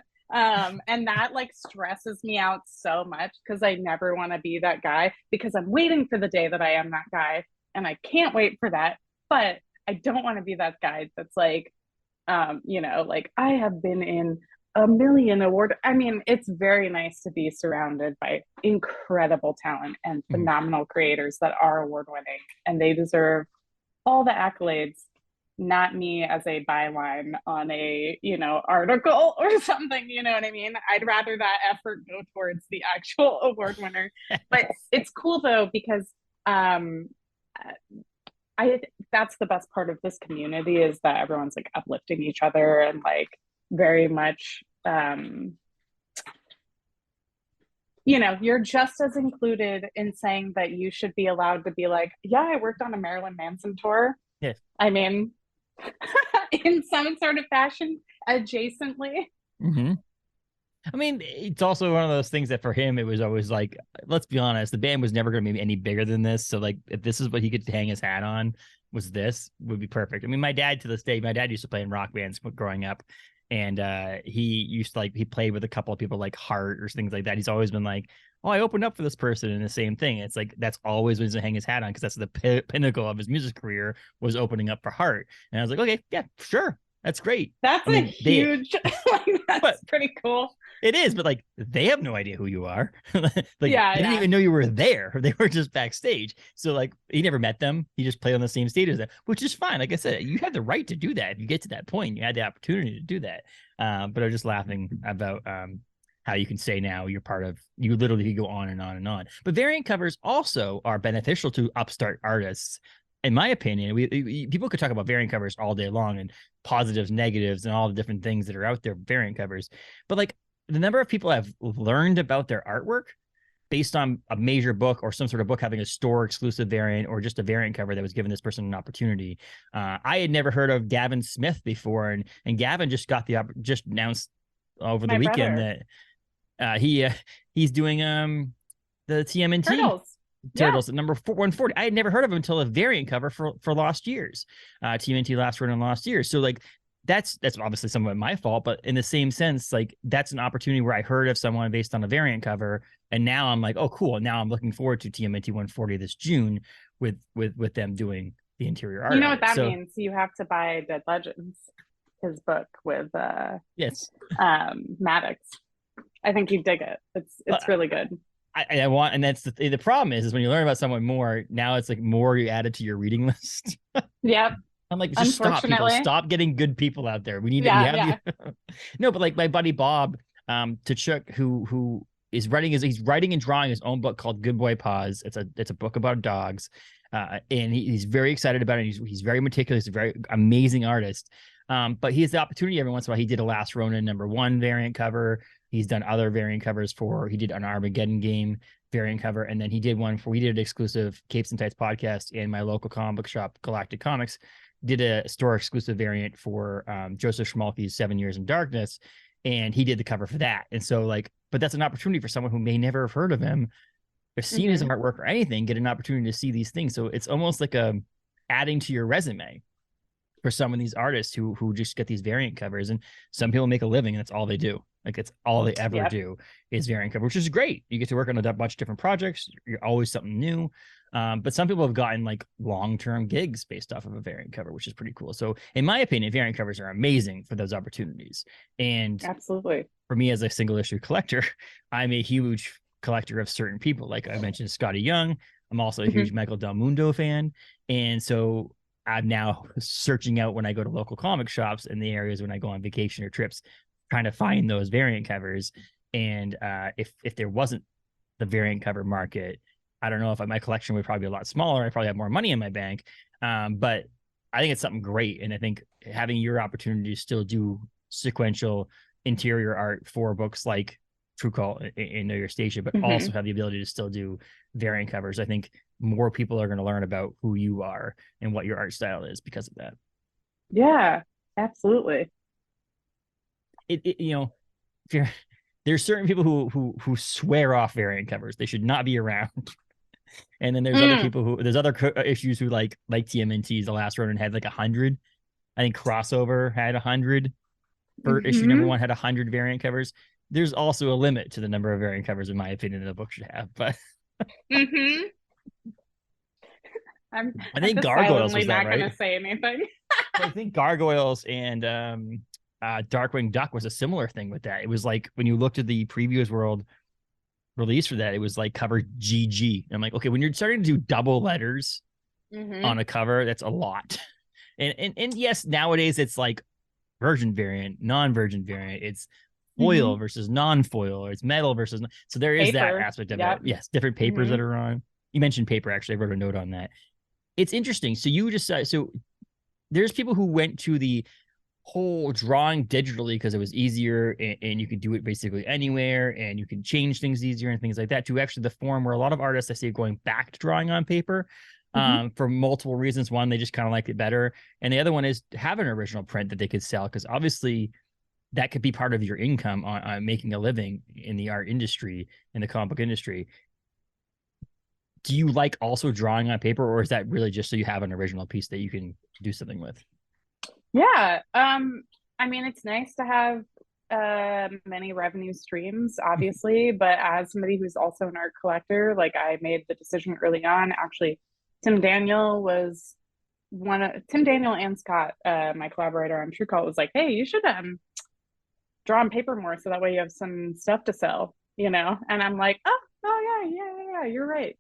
Speaker 2: And that like stresses me out so much because I never want to be that guy because I'm waiting for the day that I am that guy and I can't wait for that. But I don't want to be that guy that's like, like I have been in a million award. I mean, it's very nice to be surrounded by incredible talent and phenomenal creators that are award winning and they deserve all the accolades, not me as a byline on a article or something. You know what I mean? I'd rather that effort go towards the actual award winner. But it's cool though because I that's the best part of this community is that everyone's like uplifting each other and like very much you're just as included in saying that you should be allowed to be like, yeah, I worked on a Marilyn Manson tour.
Speaker 1: Yes.
Speaker 2: I mean, in some sort of fashion, adjacently.
Speaker 1: Mm-hmm. I mean, it's also one of those things that for him, it was always like, let's be honest, the band was never going to be any bigger than this. So, like, if this is what he could hang his hat on, would be perfect. I mean, my dad to this day, my dad used to play in rock bands growing up. And he used to he played with a couple of people like Heart or things like that. He's always been like, oh, I opened up for this person in the same thing. It's like, that's always when he's hang his hat on because that's the pinnacle of his music career was opening up for Heart. And I was like, okay, yeah, sure. That's great.
Speaker 2: That's a huge, that's
Speaker 1: but
Speaker 2: pretty cool.
Speaker 1: It is, but like they have no idea who you are. Like they didn't even know you were there. They were just backstage. So like he never met them. He just played on the same stage as them, which is fine. Like I said, you have the right to do that. If you get to that point, you had the opportunity to do that. But I was just laughing about how you can say now you literally go on and on and on. But variant covers also are beneficial to upstart artists. In my opinion, people could talk about variant covers all day long and positives, negatives, and all the different things that are out there, variant covers. But like the number of people have learned about their artwork based on a major book or some sort of book having a store exclusive variant or just a variant cover that was given this person an opportunity. I had never heard of Gavin Smith before, and Gavin just just announced over the weekend that he's doing the TMNT Turtles at number 140. I had never heard of him until a variant cover for Lost Years, TMNT Last Run on Lost Years. So like that's obviously somewhat my fault, but in the same sense, like that's an opportunity where I heard of someone based on a variant cover, and now I'm like, oh, cool. Now I'm looking forward to TMNT 140 this June with them doing the interior art.
Speaker 2: You know what that means? You have to buy Dead Legends, his book with
Speaker 1: yes,
Speaker 2: Maddox. I think you dig it. It's really good.
Speaker 1: I want, and that's the problem is when you learn about someone more, now it's like more you added to your reading list.
Speaker 2: Yep.
Speaker 1: I'm like, just stop, people.
Speaker 2: Unfortunately.
Speaker 1: Stop getting good people out there. We need it. We
Speaker 2: Yeah,
Speaker 1: have
Speaker 2: yeah.
Speaker 1: the no, but like my buddy Bob, Tachuk, who is he's writing and drawing his own book called Good Boy Paws. It's a book about dogs. And he's very excited about it. He's very meticulous, a very amazing artist. But he has the opportunity every once in a while. He did a Last Ronin #1 variant cover. He's done other variant covers he did an Armageddon game variant cover. And then he did we did an exclusive Capes and Tights podcast in my local comic book shop, Galactic Comics, did a store exclusive variant for Joseph Schmalke's 7 Years in Darkness. And he did the cover for that. And so but that's an opportunity for someone who may never have heard of him or seen his artwork or anything, get an opportunity to see these things. So it's almost like adding to your resume for some of these artists who just get these variant covers. And some people make a living and that's all they do. Like it's all they ever do is variant cover, which is great. You get to work on a bunch of different projects. You're always something new. But some people have gotten like long-term gigs based off of a variant cover, which is pretty cool. So in my opinion, variant covers are amazing for those opportunities. And
Speaker 2: absolutely,
Speaker 1: for me as a single issue collector, I'm a huge collector of certain people. Like I mentioned, Scotty Young. I'm also a huge Michael Del Mundo fan. And so I'm now searching out when I go to local comic shops in the areas when I go on vacation or trips, trying to find those variant covers. And if there wasn't the variant cover market, I don't know if my collection would probably be a lot smaller. I probably have more money in my bank. But I think it's something great. And I think having your opportunity to still do sequential interior art for books like True Cult and Know Your Station, but also have the ability to still do variant covers. I think more people are going to learn about who you are and what your art style is because of that.
Speaker 2: Yeah, absolutely.
Speaker 1: There's certain people who swear off variant covers. They should not be around. And then there's other people there's other issues who like TMNT's The Last Ronin had like 100. I think Crossover had 100. Issue #1 had 100 variant covers. There's also a limit to the number of variant covers, in my opinion, that a book should have. But
Speaker 2: I
Speaker 1: think Gargoyles was that,
Speaker 2: not
Speaker 1: right?
Speaker 2: Going to say anything.
Speaker 1: I think Gargoyles and Darkwing Duck was a similar thing with that. It was like when you looked at the Previews World release for that, it was like cover GG. And I'm like, okay, when you're starting to do double letters on a cover, that's a lot. And yes, nowadays it's like virgin variant, non-virgin variant. It's foil versus non-foil, or it's metal versus so there is that aspect of it. Yes, different papers that are on. You mentioned paper. Actually, I wrote a note on that. It's interesting. So you just so there's people who went to the whole drawing digitally because it was easier and you could do it basically anywhere and you can change things easier and things like that, to actually the form where a lot of artists I see going back to drawing on paper for multiple reasons. One, they just kind of like it better, and the other one is have an original print that they could sell, because obviously that could be part of your income on making a living in the art industry, in the comic book industry. Do you like also drawing on paper, or is that really just so you have an original piece that you can do something with?
Speaker 2: Yeah. I mean, it's nice to have many revenue streams, obviously, but as somebody who's also an art collector, like I made the decision early on. Actually, Tim Daniel and Scott, my collaborator on True Cult, was like, hey, you should draw on paper more so that way you have some stuff to sell, and I'm like, oh yeah, you're right,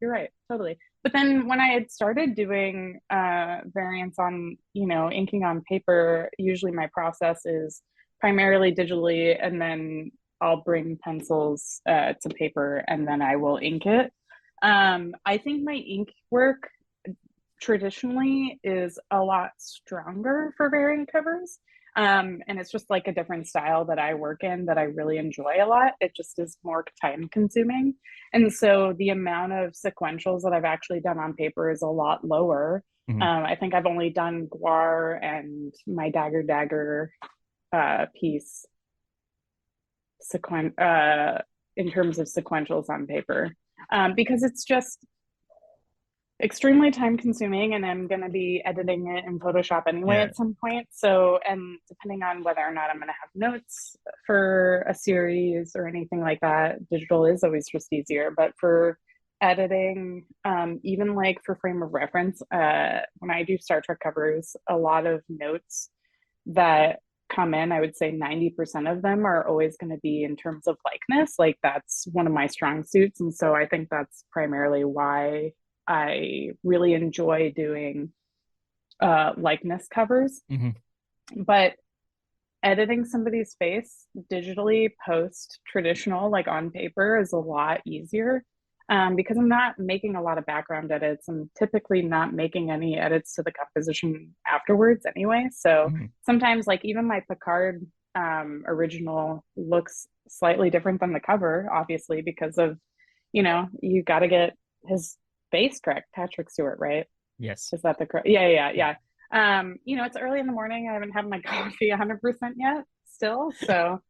Speaker 2: totally. But then when I had started doing variants on, inking on paper, usually my process is primarily digitally, and then I'll bring pencils to paper and then I will ink it. I think my ink work traditionally is a lot stronger for variant covers. And it's just like a different style that I work in that I really enjoy a lot. It just is more time consuming. And so the amount of sequentials that I've actually done on paper is a lot lower. I think I've only done Guar and my Dagger piece in terms of sequentials on paper, because it's just extremely time consuming, and I'm going to be editing it in Photoshop anyway at some point. So, and depending on whether or not I'm going to have notes for a series or anything like that, digital is always just easier. But for editing, even like for frame of reference, when I do Star Trek covers, a lot of notes that come in, I would say 90% of them are always going to be in terms of likeness. Like that's one of my strong suits. And so I think that's primarily why I really enjoy doing likeness covers. But editing somebody's face digitally post traditional, like on paper, is a lot easier because I'm not making a lot of background edits. I'm typically not making any edits to the composition afterwards anyway. So sometimes, like, even my Picard original looks slightly different than the cover, obviously, because of, you got to get his face correct. Patrick Stewart, right?
Speaker 1: Yes.
Speaker 2: Is that the correct? Yeah. It's early in the morning. I haven't had my coffee 100% yet still. So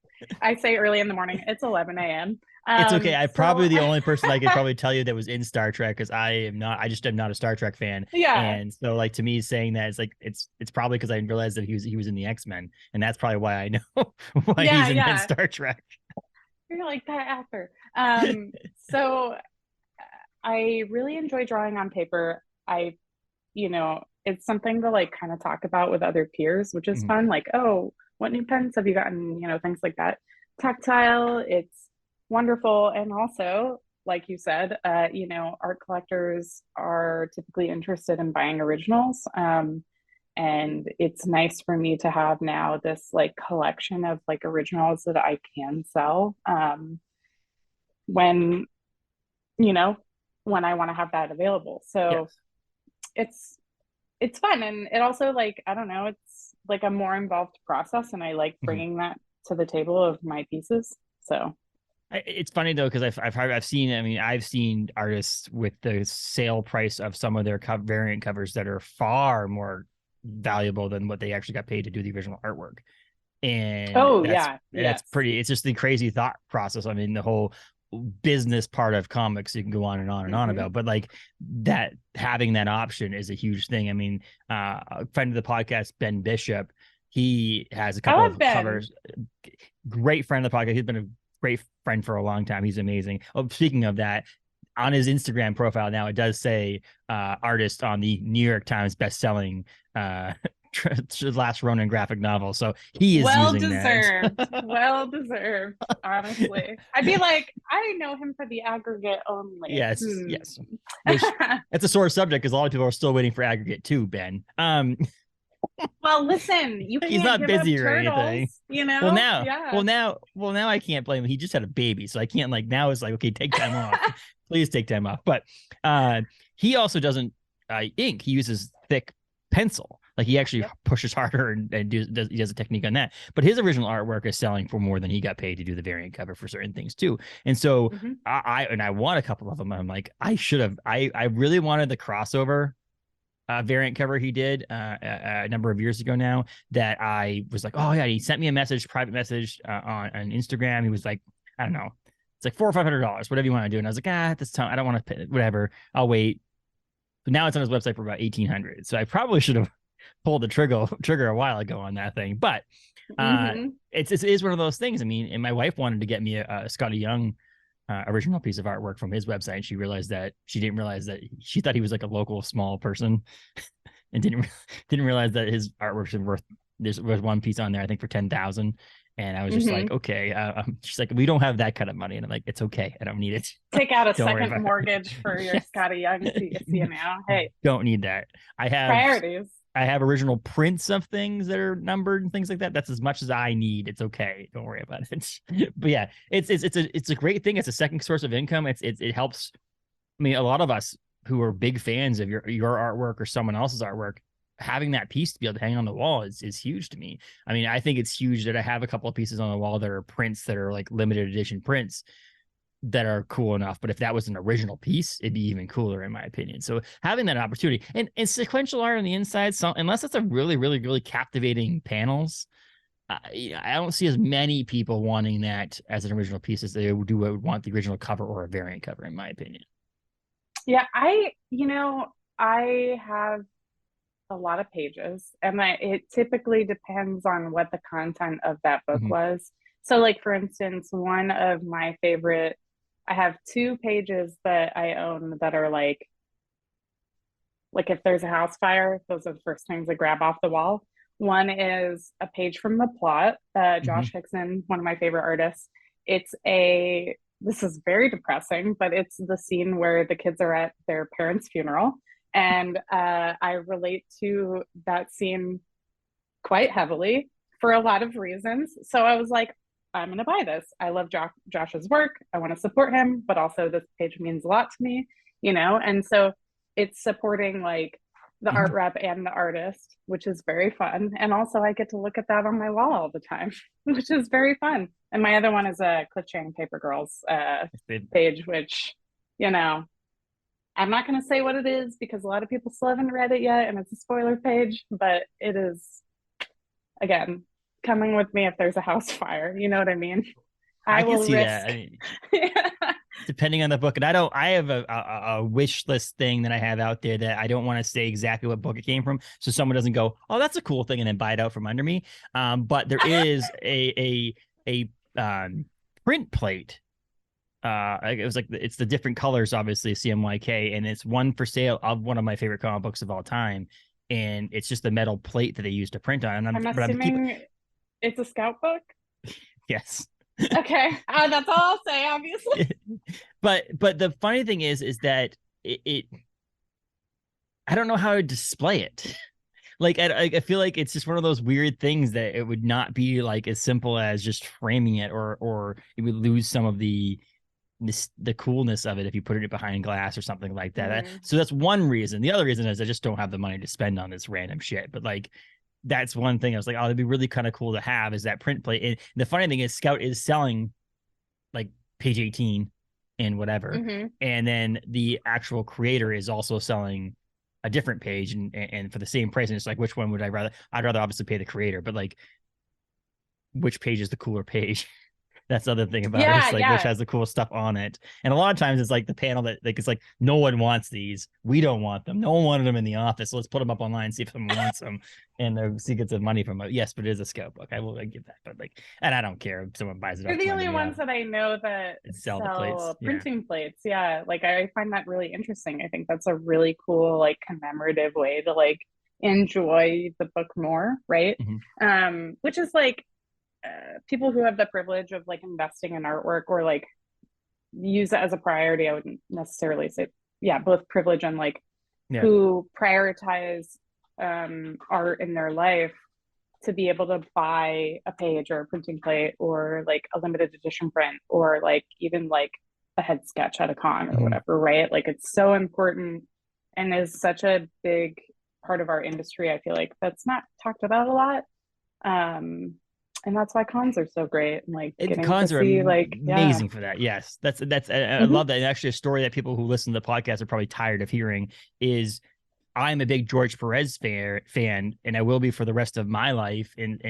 Speaker 2: I say early in the morning. It's 11 a.m.
Speaker 1: It's okay. I'm probably the only person I could probably tell you that was in Star Trek, because I just am not a Star Trek fan.
Speaker 2: Yeah.
Speaker 1: And so, like, to me, saying that is like, it's probably because I realized that he was in the X-Men, and that's probably why I know why he's in Star Trek.
Speaker 2: You're like that actor. So I really enjoy drawing on paper. It's something to like kind of talk about with other peers, which is fun. Like, oh, what new pens have you gotten? Things like that. Tactile, it's wonderful. And also, like you said, art collectors are typically interested in buying originals. And it's nice for me to have now this like collection of like originals that I can sell when, when I want to have that available. So it's fun. And it also, like, I don't know, it's like a more involved process, and I like bringing that to the table of my pieces. So
Speaker 1: it's funny though, because I've seen artists with the sale price of some of their variant covers that are far more valuable than what they actually got paid to do the original artwork. And that's pretty, it's just the crazy thought process. I mean, the whole business part of comics you can go on and on and on about, but like that, having that option is a huge thing. I mean, a friend of the podcast, Ben Bishop, he has a couple of covers. Great friend of the podcast. He's been a great friend for a long time. He's amazing. Oh, speaking of that, on his Instagram profile now, it does say artist on the New York Times best-selling Last Ronin graphic novel. So he is
Speaker 2: well
Speaker 1: using
Speaker 2: deserved.
Speaker 1: that.
Speaker 2: Well deserved, honestly. I'd be like, I know him for the aggregate only.
Speaker 1: Yes. Which, that's a sore subject, because a lot of people are still waiting for aggregate too, Ben.
Speaker 2: Well, listen, you can't
Speaker 1: he's not
Speaker 2: give
Speaker 1: busy
Speaker 2: up
Speaker 1: or
Speaker 2: turtles,
Speaker 1: anything. Well, now I can't blame him. He just had a baby, so I can't, like, now it's like, okay, take time off. Please take time off. But he also doesn't ink. He uses thick pencil. Like, he actually pushes harder and he does a technique on that. But his original artwork is selling for more than he got paid to do the variant cover for certain things too. And so I want a couple of them. I'm like, I really wanted the crossover variant cover he did a number of years ago now, that I was like, oh yeah, he sent me a private message on Instagram. He was like, I don't know, it's like $400 or $500, whatever you want to do. And I was like, at this time, I don't want to pay, whatever, I'll wait. But now it's on his website for about $1,800. So I probably should have pulled the trigger a while ago on that thing. But it is one of those things. I mean, and my wife wanted to get me a Scotty Young original piece of artwork from his website. She didn't realize that she thought he was like a local small person, and didn't realize that his artwork was worth. There was one piece on there, I think, for 10,000, and I was just like, okay. She's like, we don't have that kind of money, and I'm like, it's okay, I don't need it.
Speaker 2: Take out a second mortgage for your Scotty Young CNO. Hey,
Speaker 1: don't need that. I have
Speaker 2: priorities.
Speaker 1: I have original prints of things that are numbered and things like that. That's as much as I need. It's okay. Don't worry about it. But yeah, it's a great thing. It's a second source of income. It helps. I mean, a lot of us who are big fans of your artwork or someone else's artwork, having that piece to be able to hang on the wall is huge to me. I mean, I think it's huge that I have a couple of pieces on the wall that are prints that are like limited edition prints that are cool enough. But if that was an original piece, it'd be even cooler, in my opinion. So having that opportunity and sequential art on the inside, unless it's a really, really, really captivating panels, I don't see as many people wanting that as an original piece as they would want the original cover or a variant cover, in my opinion.
Speaker 2: Yeah, I have a lot of pages, and it typically depends on what the content of that book was. So, like, for instance, one of my favorite, I have 2 pages that I own that are like if there's a house fire, those are the first things I grab off the wall. One is a page from the plot.
Speaker 1: Hmm.
Speaker 2: Josh Hickson, one of my favorite artists. This is very depressing, but it's the scene where the kids are at their parents' funeral. And I relate to that scene quite heavily for a lot of reasons. So I was like, I'm going to buy this. I love Josh's work. I want to support him, but also this page means a lot to me, And so it's supporting like the art
Speaker 1: Hmm.
Speaker 2: rep and the artist, which is very fun. And also, I get to look at that on my wall all the time, which is very fun. And my other one is a Cliffchain Paper Girls page, which, you know, I'm not going to say what it is because a lot of people still haven't read it yet, and it's a spoiler page, but it is, again, coming with me if there's a house fire. You know what I mean?
Speaker 1: I
Speaker 2: I
Speaker 1: can
Speaker 2: will
Speaker 1: see that.
Speaker 2: risk.
Speaker 1: I mean, depending on the book, and I have a wish list thing that I have out there that I don't want to say exactly what book it came from, so someone doesn't go, "Oh, that's a cool thing," and then buy it out from under me. But there is a print plate. It was like it's the different colors, obviously CMYK, and it's one for sale of one of my favorite comic books of all time, and it's just the metal plate that they used to print on. And
Speaker 2: I'm
Speaker 1: I'm keep
Speaker 2: assuming it's a scout book.
Speaker 1: yes.
Speaker 2: Okay, that's all I'll say. Obviously,
Speaker 1: But the funny thing is that it I don't know how to display it. Like I feel like it's just one of those weird things that it would not be like as simple as just framing it, or it would lose some of the coolness of it if you put it behind glass or something like that.
Speaker 2: mm-hmm.
Speaker 1: So that's one reason. The other reason is I just don't have the money to spend on this random shit. But like that's one thing I was like, oh, it'd be really kind of cool to have is that print plate. And the funny thing is, Scout is selling like page 18 and whatever,
Speaker 2: Mm-hmm.
Speaker 1: and then the actual creator is also selling a different page and for the same price. And it's like, which one would I rather? I'd rather obviously pay the creator, but like, which page is the cooler page? That's the other thing about it.
Speaker 2: Yeah,
Speaker 1: It's like which
Speaker 2: yeah.
Speaker 1: has the cool stuff on it. And a lot of times it's like the panel that like it's like no one wants these. We don't want them. No one wanted them in the office. So let's put them up online, see if someone wants them, and see get some money from it. Yes, but it is a scout book. I will give that. But like, and I don't care if someone buys it
Speaker 2: They're
Speaker 1: out
Speaker 2: the
Speaker 1: from under
Speaker 2: only
Speaker 1: me.
Speaker 2: ones that I know that
Speaker 1: I'd sell the plates.
Speaker 2: sell
Speaker 1: Yeah.
Speaker 2: printing plates. Yeah, like I find that really interesting. I think that's a really cool, like commemorative way to like enjoy the book more, right?
Speaker 1: Mm-hmm.
Speaker 2: Which is like people who have the privilege of like investing in artwork or like use it as a priority. I wouldn't necessarily say, yeah, both privilege and like
Speaker 1: Yeah.
Speaker 2: who prioritize art in their life to be able to buy a page or a printing plate or like a limited edition print or like even like a head sketch at a con or
Speaker 1: Mm-hmm.
Speaker 2: whatever, right? Like it's so important and is such a big part of our industry. I feel like that's not talked about a lot. And that's why cons are so great and like
Speaker 1: The
Speaker 2: getting to
Speaker 1: cons are
Speaker 2: see like, yeah.
Speaker 1: amazing for that. Yes, that's I
Speaker 2: Mm-hmm.
Speaker 1: love that. And actually, a story that people who listen to the podcast are probably tired of hearing is I'm a big George Perez fan, and I will be for the rest of my life. And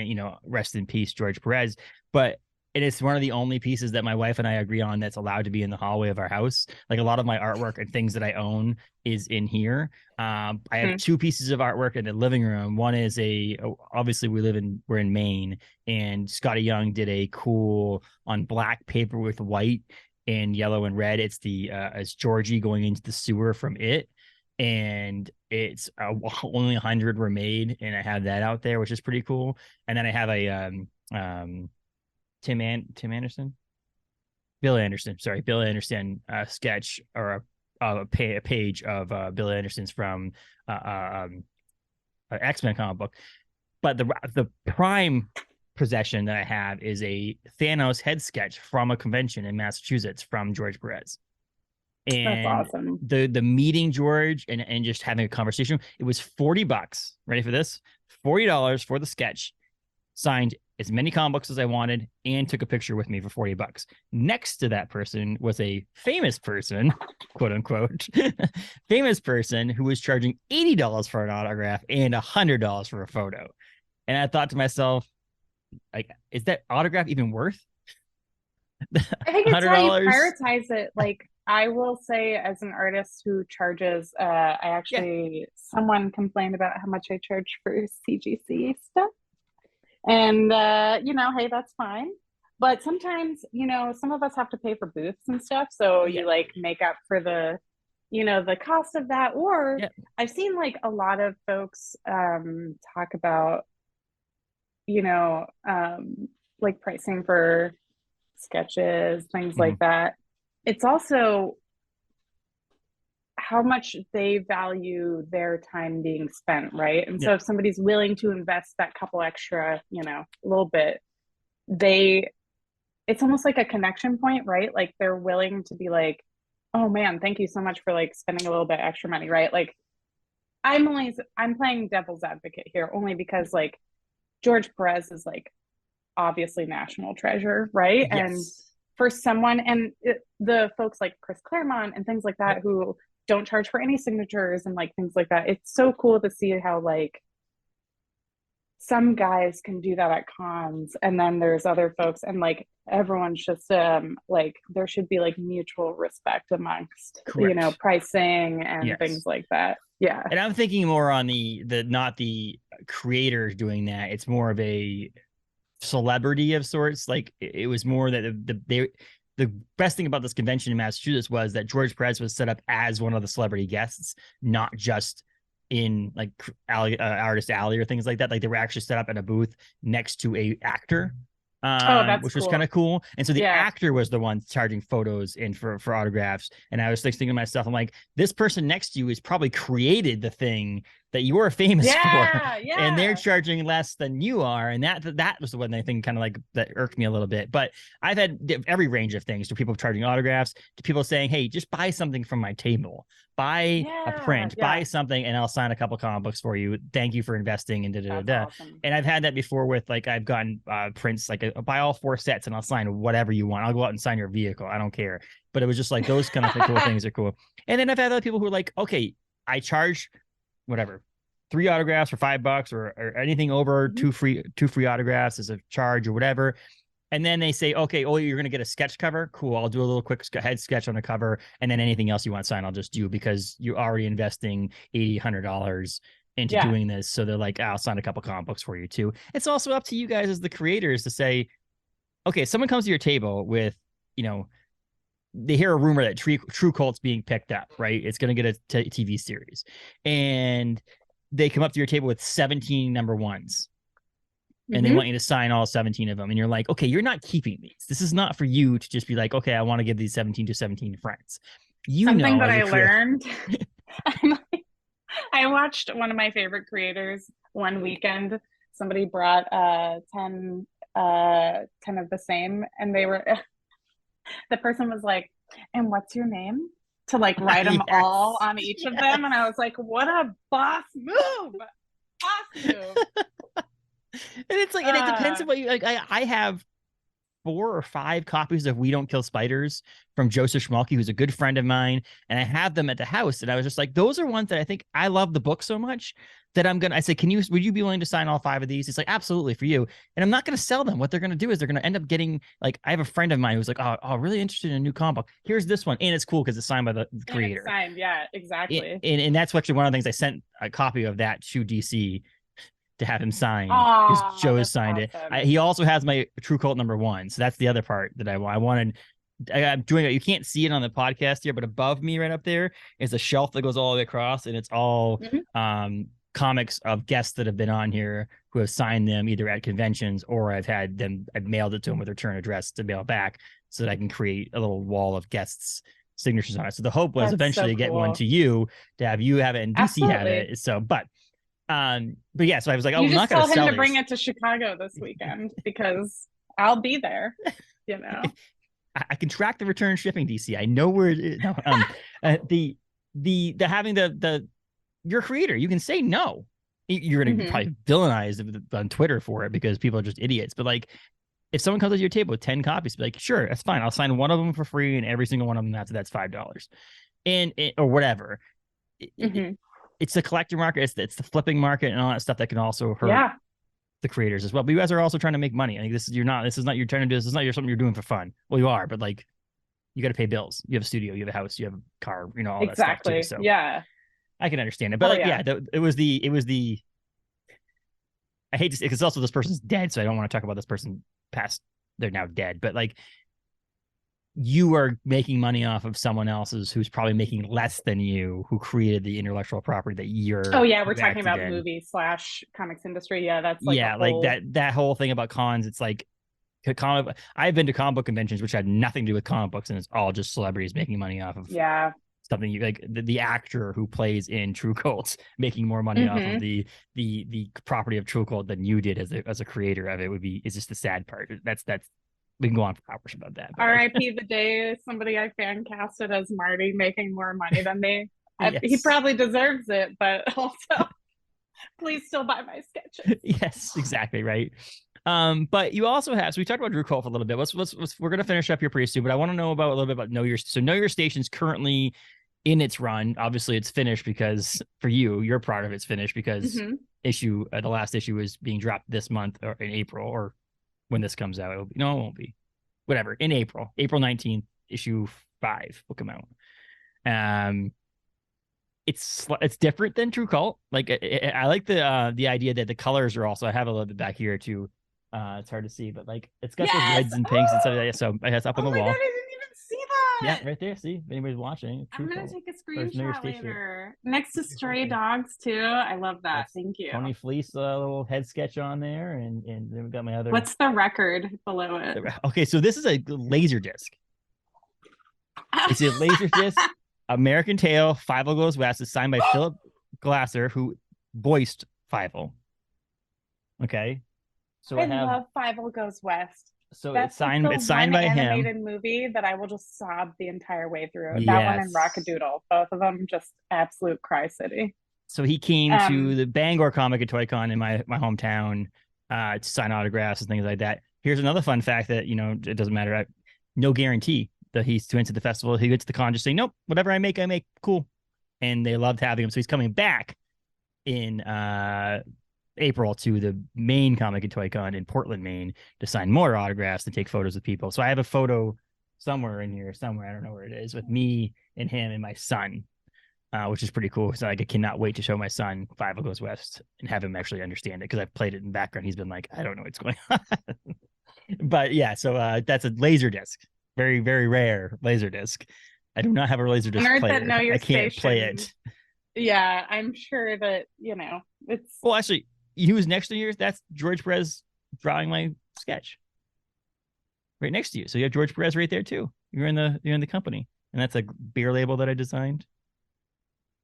Speaker 1: rest in peace, George Perez. But it is one of the only pieces that my wife and I agree on that's allowed to be in the hallway of our house. Like a lot of my artwork and things that I own is in here. I have
Speaker 2: Mm-hmm.
Speaker 1: two pieces of artwork in the living room. One is obviously we're in Maine, and Scotty Young did a cool on black paper with white and yellow and red. It's Georgie going into the sewer from It, and it's only 100 were made, and I have that out there, which is pretty cool. And then I have a Tim Anderson, Bill Anderson, sorry, Bill Anderson sketch or a page of Bill Anderson's from uh, uh, um, X-Men comic book. But the prime possession that I have is a Thanos head sketch from a convention in Massachusetts from George Perez.
Speaker 2: That's
Speaker 1: And
Speaker 2: awesome.
Speaker 1: the meeting George and just having a conversation, it was $40. Ready for this? $40 for the sketch, signed as many comic books as I wanted, and took a picture with me for $40. Next to that person was a famous person, quote unquote, famous person who was charging $80 for an autograph and $100 for a photo. And I thought to myself, like, is that autograph even worth
Speaker 2: I think it's how you
Speaker 1: $100?
Speaker 2: prioritize it. Like I will say, as an artist who charges, I
Speaker 1: Yeah.
Speaker 2: actually someone complained about how much I charge for CGC stuff, and hey, that's fine. But sometimes, some of us have to pay for booths and stuff, so
Speaker 1: Yeah.
Speaker 2: you like make up for the cost of that. Or
Speaker 1: Yeah.
Speaker 2: I've seen like a lot of folks talk about you know, like pricing for sketches, things
Speaker 1: Mhm.
Speaker 2: like that. It's also how much they value their time being spent, right? And
Speaker 1: Yeah.
Speaker 2: so if somebody's willing to invest that couple extra, you know, a little bit, they it's almost like a connection point, right? Like they're willing to be like, "Oh man, thank you so much for like spending a little bit extra money," right? Like I'm playing devil's advocate here only because like George Perez is like obviously national treasure, right? And
Speaker 1: Yes.
Speaker 2: for someone and the folks like Chris Claremont and things like
Speaker 1: Yep.
Speaker 2: that who don't charge for any signatures and like things like that. It's so cool to see how like some guys can do that at cons and then there's other folks and like everyone's just like there should be like mutual respect amongst, you know,
Speaker 1: Correct.
Speaker 2: pricing and things
Speaker 1: Yes.
Speaker 2: like that. Yeah.
Speaker 1: And I'm thinking more on the not the creators doing that. It's more of a celebrity of sorts. Like it was more that the best thing about this convention in Massachusetts was that George Perez was set up as one of the celebrity guests, not just in like artist alley or things like that. Like they were actually set up in a booth next to a actor,
Speaker 2: Oh, that's
Speaker 1: which was kind
Speaker 2: cool.
Speaker 1: of cool. And so the
Speaker 2: Yeah.
Speaker 1: actor was the one charging photos and for autographs. And I was like thinking to myself, I'm like, this person next to you has probably created the thing that you are famous for,
Speaker 2: Yeah.
Speaker 1: and they're
Speaker 2: Yeah.
Speaker 1: charging less than you are. And that was the one I think kind of like that irked me a little bit. But I've had every range of things, to people charging autographs, to people saying, hey, just buy something from my table, buy a
Speaker 2: Yeah.
Speaker 1: print, buy
Speaker 2: Yeah.
Speaker 1: something, and I'll sign a couple comic books for you. Thank you for investing in da da da
Speaker 2: That's
Speaker 1: da.
Speaker 2: awesome.
Speaker 1: And I've had that before with like I've gotten prints like buy all 4 sets and I'll sign whatever you want. I'll go out and sign your vehicle. I don't care. But it was just like those kind of cool things are cool. And then I've had other people who are like, okay, I charge whatever 3 autographs for $5 or anything over
Speaker 2: Mhm.
Speaker 1: two free autographs as a charge or whatever. And then they say, okay, oh, you're going to get a sketch cover. Cool. I'll do a little quick head sketch on the cover. And then anything else you want signed, I'll just do because you're already investing $80, $100 into
Speaker 2: Yeah.
Speaker 1: doing this. So they're like, I'll sign a couple comic books for you too. It's also up to you guys as the creators to say, okay, someone comes to your table with, you know, they hear a rumor that True Cult's being picked up, right? It's going to get a TV series. And they come up to your table with 17 number ones and they
Speaker 2: Hmm.
Speaker 1: want you to sign all 17 of them. And you're like, okay, you're not keeping these. This is not for you to just be like, okay, I want to give these 17 to 17 friends. You
Speaker 2: Something
Speaker 1: know,
Speaker 2: that
Speaker 1: as a
Speaker 2: I
Speaker 1: creator.
Speaker 2: learned, I watched one of my favorite creators one weekend. Somebody brought 10 of the same, and they were the person was like, "And what's your name?" To like write them all
Speaker 1: Yes.
Speaker 2: on each of
Speaker 1: Yes.
Speaker 2: them, and I was like, "What a boss move! Boss move!"
Speaker 1: And it's like, and it depends
Speaker 2: Uh,
Speaker 1: on what you like. I have 4 or 5 copies of We Don't Kill Spiders from Joseph Schmalke, who's a good friend of mine, and I have them at the house. And I was just like, those are ones that I think I love the book so much that I said, would you be willing to sign all 5 of these? It's like, absolutely, for you. And I'm not gonna sell them. What they're gonna do is they're gonna end up getting, like, I have a friend of mine who's like, oh, really interested in a new comic book. Here's this one, and it's cool because it's signed by the
Speaker 2: and it's
Speaker 1: creator.
Speaker 2: signed, yeah, exactly.
Speaker 1: And that's actually one of the things I sent a copy of that to DC to have him sign because
Speaker 2: Ah,
Speaker 1: Joe has
Speaker 2: that's
Speaker 1: signed it.
Speaker 2: awesome.
Speaker 1: He also has my True Cult #1. So that's the other part that I wanted. I'm doing it. You can't see it on the podcast here, but above me, right up there, is a shelf that goes all the way across, and it's all
Speaker 2: Mhm.
Speaker 1: comics of guests that have been on here who have signed them either at conventions or I've mailed it to them with return address to mail back so that I can create a little wall of guests' signatures on it. So the hope was
Speaker 2: That's so
Speaker 1: eventually to get one
Speaker 2: cool.
Speaker 1: to you, to have you have it and DC have
Speaker 2: Absolutely.
Speaker 1: it. So, but yeah, so I was like, oh,
Speaker 2: You
Speaker 1: I'm not
Speaker 2: just
Speaker 1: going
Speaker 2: tell
Speaker 1: to
Speaker 2: him
Speaker 1: sell
Speaker 2: to bring
Speaker 1: these.
Speaker 2: it to Chicago this weekend because I'll be there, you know.
Speaker 1: I can track the return shipping, DC. I know where it is. No, the having the your creator, you can say no. You're going to
Speaker 2: Hmm.
Speaker 1: probably villainize on Twitter for it because people are just idiots. But like, if someone comes to your table with 10 copies, be like, sure, that's fine. I'll sign one of them for free, and every single one of them that's $5, and or whatever.
Speaker 2: Hmm.
Speaker 1: It's the collector market. It's the flipping market and all that stuff that can also hurt
Speaker 2: Yeah,
Speaker 1: the creators as well. But you guys are also trying to make money. I think this is not you're trying to do this is not something you're doing for fun. Well, you are, but like you got to pay bills. You have a studio, you have a house, you have a car, all that stuff too.
Speaker 2: exactly.
Speaker 1: So
Speaker 2: Yeah.
Speaker 1: I can understand it. But
Speaker 2: Oh,
Speaker 1: like,
Speaker 2: yeah.
Speaker 1: yeah, it was the I hate to say because also this person's dead, so I don't want to talk about this person past they're now dead. But like you are making money off of someone else's who's probably making less than you, who created the intellectual property that
Speaker 2: Oh
Speaker 1: you're
Speaker 2: yeah, we're
Speaker 1: you
Speaker 2: talking
Speaker 1: acted
Speaker 2: about
Speaker 1: in.
Speaker 2: movie/comics industry. Yeah, that's like a
Speaker 1: Yeah, like
Speaker 2: whole.
Speaker 1: that whole thing about cons. It's like I've been to comic book conventions which had nothing to do with comic books, and it's all just celebrities making money off of
Speaker 2: Yeah.
Speaker 1: something. You like the actor who plays in True Cults making more money off of
Speaker 2: Mm-hmm.
Speaker 1: the property of True Cult than you did as a creator of it. Would be is just the sad part. That's we can go on for hours about that, but like
Speaker 2: R.I.P. the day somebody I fan casted as Marty making more money than me. He
Speaker 1: yes.
Speaker 2: probably deserves it, but also please still buy my sketches.
Speaker 1: Yes, exactly right. But you also have, so we talked about Drew Cole for a little bit. Let's we're gonna finish up here pretty soon, but I want to know about a little bit about Know Your Station's currently in its run. Obviously, it's finished because for you, your part of it's finished because
Speaker 2: Mm-hmm.
Speaker 1: the last issue is being dropped this month or in April, or when this comes out. No, it won't be. Whatever. In April 19th, issue 5 will come out. Um, it's different than True Cult. Like I like the idea that the colors are also. I have a little bit back here too. It's hard to see, but like it's got those
Speaker 2: Yes.
Speaker 1: reds and pinks and stuff like that. So it's up on
Speaker 2: Oh
Speaker 1: the
Speaker 2: my god,
Speaker 1: wall.
Speaker 2: I didn't even see
Speaker 1: Yeah,
Speaker 2: that.
Speaker 1: right there. See, if anybody's watching,
Speaker 2: I'm
Speaker 1: True
Speaker 2: gonna
Speaker 1: Cult
Speaker 2: take a
Speaker 1: or Know Your
Speaker 2: screenshot
Speaker 1: Station.
Speaker 2: later. Next to stray dogs too. I love that.
Speaker 1: That's
Speaker 2: Thank you.
Speaker 1: Tony Fleece little head sketch on there, and then we got my other.
Speaker 2: What's the record below it?
Speaker 1: Okay, so this is a laser disc. It's a laser disc. American Tail, Five Goes West is signed by Philip Glasser, who voiced Five. Okay, so I
Speaker 2: I
Speaker 1: have
Speaker 2: love Five Goes West.
Speaker 1: so
Speaker 2: That's like the
Speaker 1: it's signed
Speaker 2: one
Speaker 1: by him.
Speaker 2: animated movie that I will just sob the entire way through. That one and
Speaker 1: Yes.
Speaker 2: Rockadoodle, both of them just absolute cry city.
Speaker 1: So he came to
Speaker 2: Um,
Speaker 1: the Bangor Comic and Toy Con in my hometown to sign autographs and things like that. Here's another fun fact that it doesn't matter. No guarantee that he's went to the festival. He went to the con just saying, nope, whatever I make, cool. And they loved having him. So he's coming back in April to the main Comic and Toy Con in Portland, Maine, to sign more autographs and take photos with people. So I have a photo somewhere in here, somewhere I don't know where it is, with me and him and my son, which is pretty cool. So like, I cannot wait to show my son Five Goes West and have him actually understand it because I've played it in the background. He's been like, I don't know what's going on. But yeah, so that's a laser disc, very very rare laser disc. I do not have a laser disc
Speaker 2: honored that
Speaker 1: player.
Speaker 2: Know Your
Speaker 1: I can't play
Speaker 2: Station.
Speaker 1: it.
Speaker 2: Yeah, I'm sure that it's.
Speaker 1: Well, actually, he was next to yours. That's George Perez drawing my sketch right next to you. So you have George Perez right there too. You're in the company, and that's a beer label that I designed.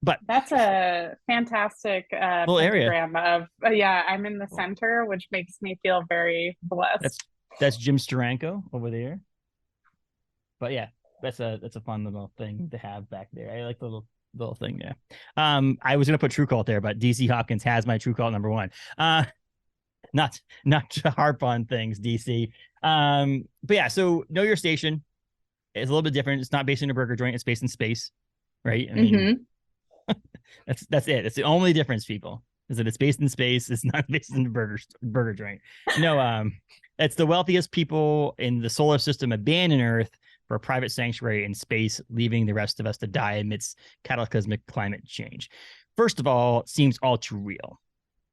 Speaker 1: But
Speaker 2: That's a fantastic
Speaker 1: little area.
Speaker 2: pentagram of yeah, I'm in the center, which makes me feel very
Speaker 1: That's
Speaker 2: blessed.
Speaker 1: that's Jim Steranko over there. But yeah, that's a fun little thing to have back there. I like the little thing there. I was gonna put True Cult there, but DC Hopkins has my True Cult #1. Not to harp on things, DC. But yeah, so Know Your Station is a little bit different. It's not based in a burger joint, it's based in space, right? I mean,
Speaker 2: Mm-hmm.
Speaker 1: that's it. It's the only difference, people, is that it's based in space. It's not based in the burger joint. No, it's the wealthiest people in the solar system abandon Earth for a private sanctuary in space, leaving the rest of us to die amidst cataclysmic climate change. First of all, it seems all too real.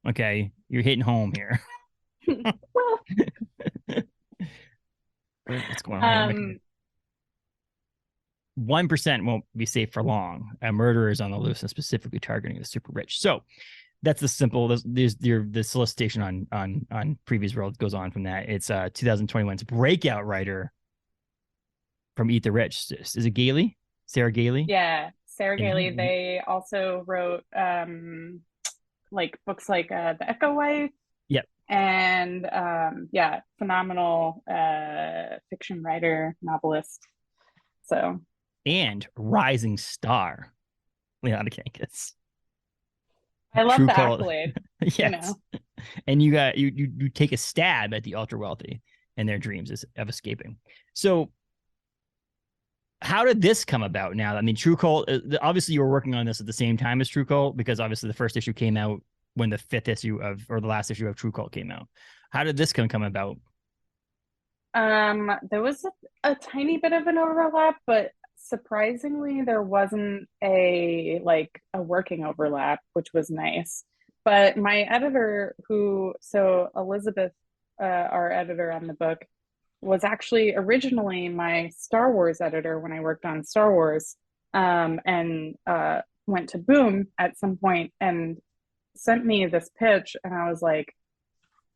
Speaker 1: Okay, you're hitting home here.
Speaker 2: Well,
Speaker 1: What's going on here?
Speaker 2: um,
Speaker 1: 1% won't be safe for long. A murderer is on the loose and specifically targeting the super rich. So that's the simple. There's the solicitation on Previous World goes on from that. It's 2021's breakout writer from Eat the Rich. Is it Gailey? Sarah Gailey?
Speaker 2: yeah, Sarah Gailey.
Speaker 1: And
Speaker 2: They also wrote like books like The Echo Wife.
Speaker 1: yep.
Speaker 2: And yeah, phenomenal fiction writer, novelist. So
Speaker 1: And rising star, Liana Kangas.
Speaker 2: I love
Speaker 1: True
Speaker 2: the
Speaker 1: Cult.
Speaker 2: accolade.
Speaker 1: Yes. And you take a stab at the ultra wealthy and their dreams of escaping. So how did this come about now? I mean, True Cult, obviously you were working on this at the same time as True Cult, because obviously the first issue came out when the the last issue of True Cult came out. How did this come about?
Speaker 2: There was a tiny bit of an overlap, but surprisingly, there wasn't a working overlap, which was nice. But my editor, so Elizabeth, our editor on the book, was actually originally my Star Wars editor when I worked on Star Wars, and went to Boom at some point and sent me this pitch, and I was like,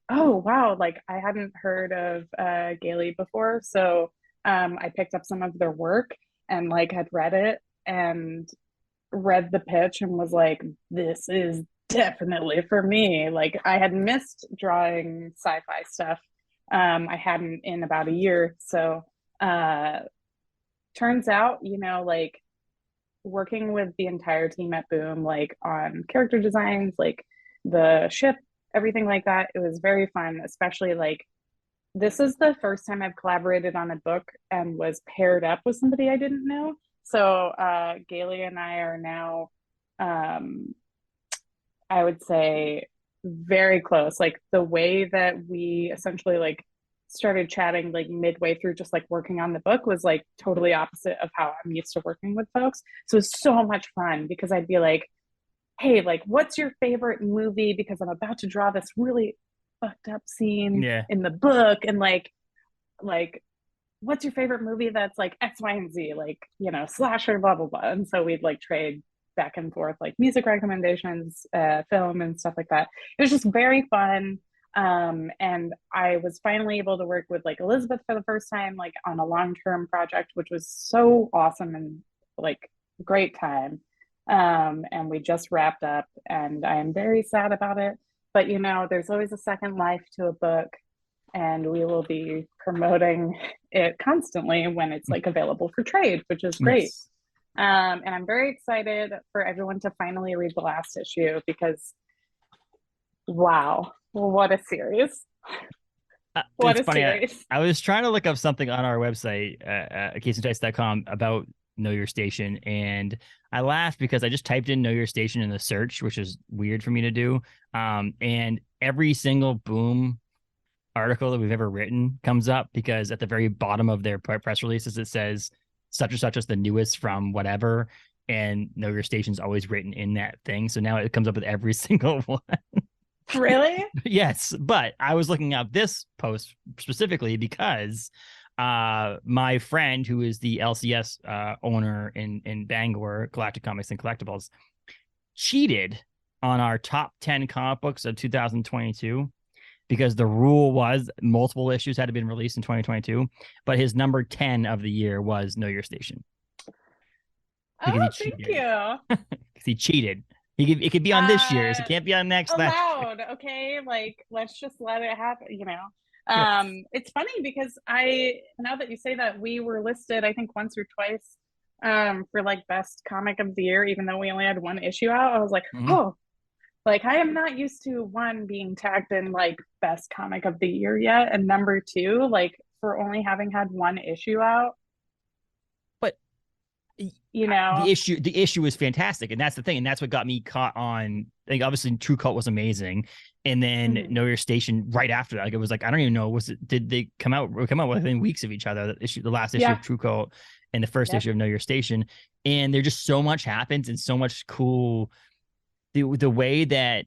Speaker 2: oh wow, like I hadn't heard of Gailey before, so I picked up some of their work and like had read it and read the pitch and was like, this is definitely for me. Like I had missed drawing sci-fi stuff. I hadn't in about a year. So turns out, like working with the entire team at Boom, like on character designs, like the ship, everything like that, it was very fun, especially like this is the first time I've collaborated on a book and was paired up with somebody I didn't know. So Gailey and I are now, I would say, very close. Like the way that we essentially like started chatting like midway through just like working on the book was like totally opposite of how I'm used to working with folks. So it's so much fun because I'd be like, hey, like what's your favorite movie? Because I'm about to draw this really fucked up scene
Speaker 1: Yeah.
Speaker 2: in the book, and like what's your favorite movie that's like X, Y, and Z, like, slasher, blah, blah, blah. And so we'd like trade back and forth, like music recommendations, film and stuff like that. It was just very fun. And I was finally able to work with like Elizabeth for the first time, like on a long-term project, which was so awesome and like great time. And we just wrapped up and I am very sad about it. But there's always a second life to a book, and we will be promoting it constantly when it's like available for trade, which is great.
Speaker 1: Yes.
Speaker 2: And I'm very excited for everyone to finally read the last issue because, wow, what a series! What
Speaker 1: It's
Speaker 2: a
Speaker 1: funny.
Speaker 2: series!
Speaker 1: I was trying to look up something on our website, caseandtights.com, about Know Your Station, and I laughed because I just typed in Know Your Station in the search, which is weird for me to do. And every single Boom article that we've ever written comes up because at the very bottom of their press releases, it says such and such is the newest from whatever. And Know Your Station's always written in that thing. So now it comes up with every single one.
Speaker 2: Really?
Speaker 1: Yes, but I was looking up this post specifically because my friend, who is the LCS owner in Bangor, Galactic Comics and Collectibles, cheated on our top 10 comic books of 2022 because the rule was multiple issues had to be released in 2022, but his number 10 of the year was Know Your Station.
Speaker 2: Because thank you.
Speaker 1: Because he cheated. It could be on this year's. It can't be on next.
Speaker 2: Allowed, okay? Like, let's just let it happen,
Speaker 1: Yes.
Speaker 2: It's funny because now that you say that, we were listed, I think, once or twice for like best comic of the year, even though we only had one issue out. I was like, oh, like I am not used to one being tagged in like best comic of the year yet, and number two, like for only having had one issue out.
Speaker 1: But the issue is fantastic, and that's the thing, and that's what got me caught on. Like obviously True Cult was amazing, and then Know Your Station right after that. Like it was like, I don't even know, did they come out within weeks of each other, the last issue of True Cult and the first issue of Know Your Station, and there's just so much happens and so much cool. The way that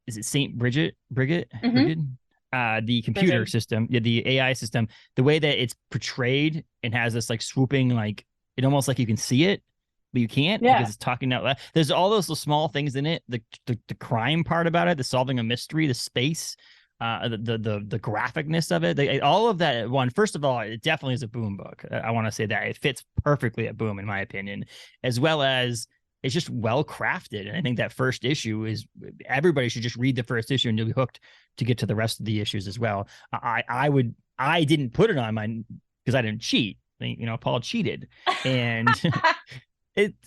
Speaker 1: is it Saint Bridget the computer system, the AI system, the way that it's portrayed and has this like swooping, like it almost like you can see it but you can't because it's talking out loud. There's all those small things in it, the crime part about it, the solving a mystery, the space, the graphicness of it, all of that. First of all, it definitely is a Boom book. I want to say that it fits perfectly at Boom in my opinion, as well as it's just well crafted. And I think that first issue is, everybody should just read the first issue and you'll be hooked to get to the rest of the issues as well. I didn't put it on mine because I didn't cheat. Paul cheated. And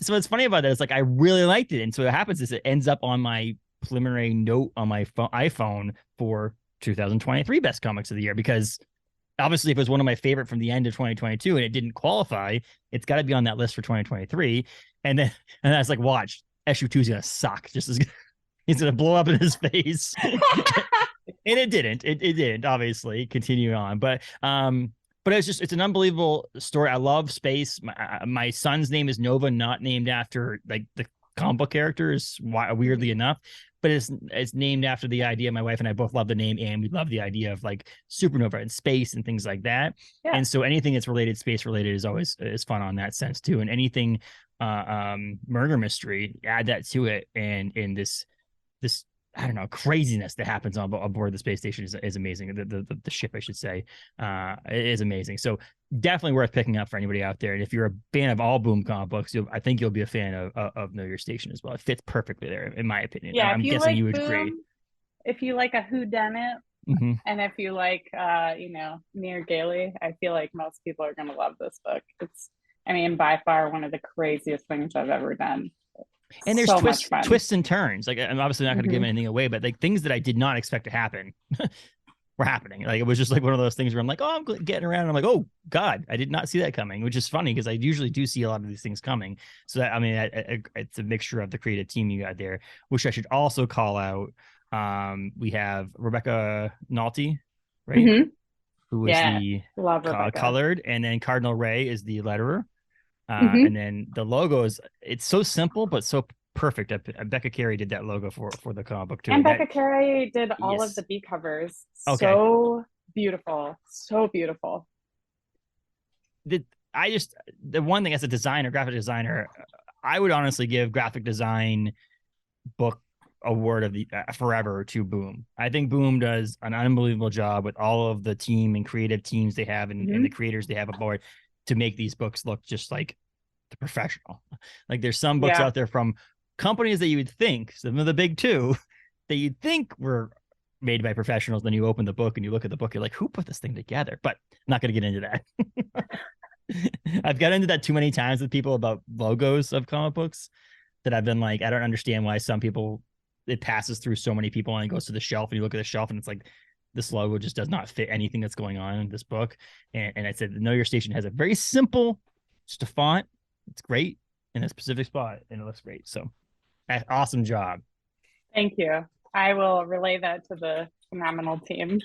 Speaker 1: so what's funny about that is like, I really liked it. And so what happens is it ends up on my preliminary note on my iPhone for 2023 best comics of the year, because obviously if it was one of my favorite from the end of 2022 and it didn't qualify, it's got to be on that list for 2023. And I was like, watch, issue 2 is going to suck. Just as he's going to blow up in his face. And it didn't. It didn't, obviously, continue on. But it's an unbelievable story. I love space. My son's name is Nova, not named after like the comic book characters, weirdly enough. but it's named after the idea. My wife and I both love the name, and we love the idea of like supernova and space and things like that.
Speaker 2: Yeah.
Speaker 1: And so anything that's related, space related, is always is fun on that sense too. And anything murder mystery, add that to it, and in this I don't know, craziness that happens on aboard the space station is amazing. The ship, I should say, is amazing. So definitely worth picking up for anybody out there. And if you're a fan of all Boom comic books, I think you'll be a fan of Know Your Station as well. It fits perfectly there, in my opinion.
Speaker 2: Yeah,
Speaker 1: I'm guessing
Speaker 2: like
Speaker 1: you would
Speaker 2: Boom,
Speaker 1: agree.
Speaker 2: If you like a whodunit, and if you like, Near Gailey, I feel like most people are going to love this book. It's, I mean, by far one of the craziest things I've ever done.
Speaker 1: And there's
Speaker 2: so
Speaker 1: twists and turns. Like, I'm obviously not going to give anything away, but like things that I did not expect to happen were happening. Like, it was just like one of those things where I'm like, oh, I'm getting around. And I'm like, oh God, I did not see that coming, which is funny because I usually do see a lot of these things coming. So that, I mean, it's a mixture of the creative team you got there, which I should also call out. We have Rebecca Nalty, right? Who is the colored, and then Cardinal Ray is the letterer. And then the logo it's so simple but so perfect. Becca Carey did that logo for the comic book too.
Speaker 2: And Becca Carey did all of the B covers. Okay. So beautiful.
Speaker 1: The one thing as a designer, graphic designer, I would honestly give graphic design book award of the forever to Boom. I think Boom does an unbelievable job with all of the team and creative teams they have and the creators they have aboard to make these books look just like the professional. Like, there's some books out there from companies that you would think, some of the big two, that you'd think were made by professionals. Then you open the book and you look at the book, you're like, who put this thing together? But I'm not going to get into that. I've got into that too many times with people about logos of comic books that I've been like, I don't understand why some people, it passes through so many people and it goes to the shelf and you look at the shelf and it's like, this logo just does not fit anything that's going on in this book. And I said, Know Your Station has a very simple, just a font. It's great in a specific spot and it looks great. So awesome job.
Speaker 2: Thank you. I will relay that to the phenomenal team.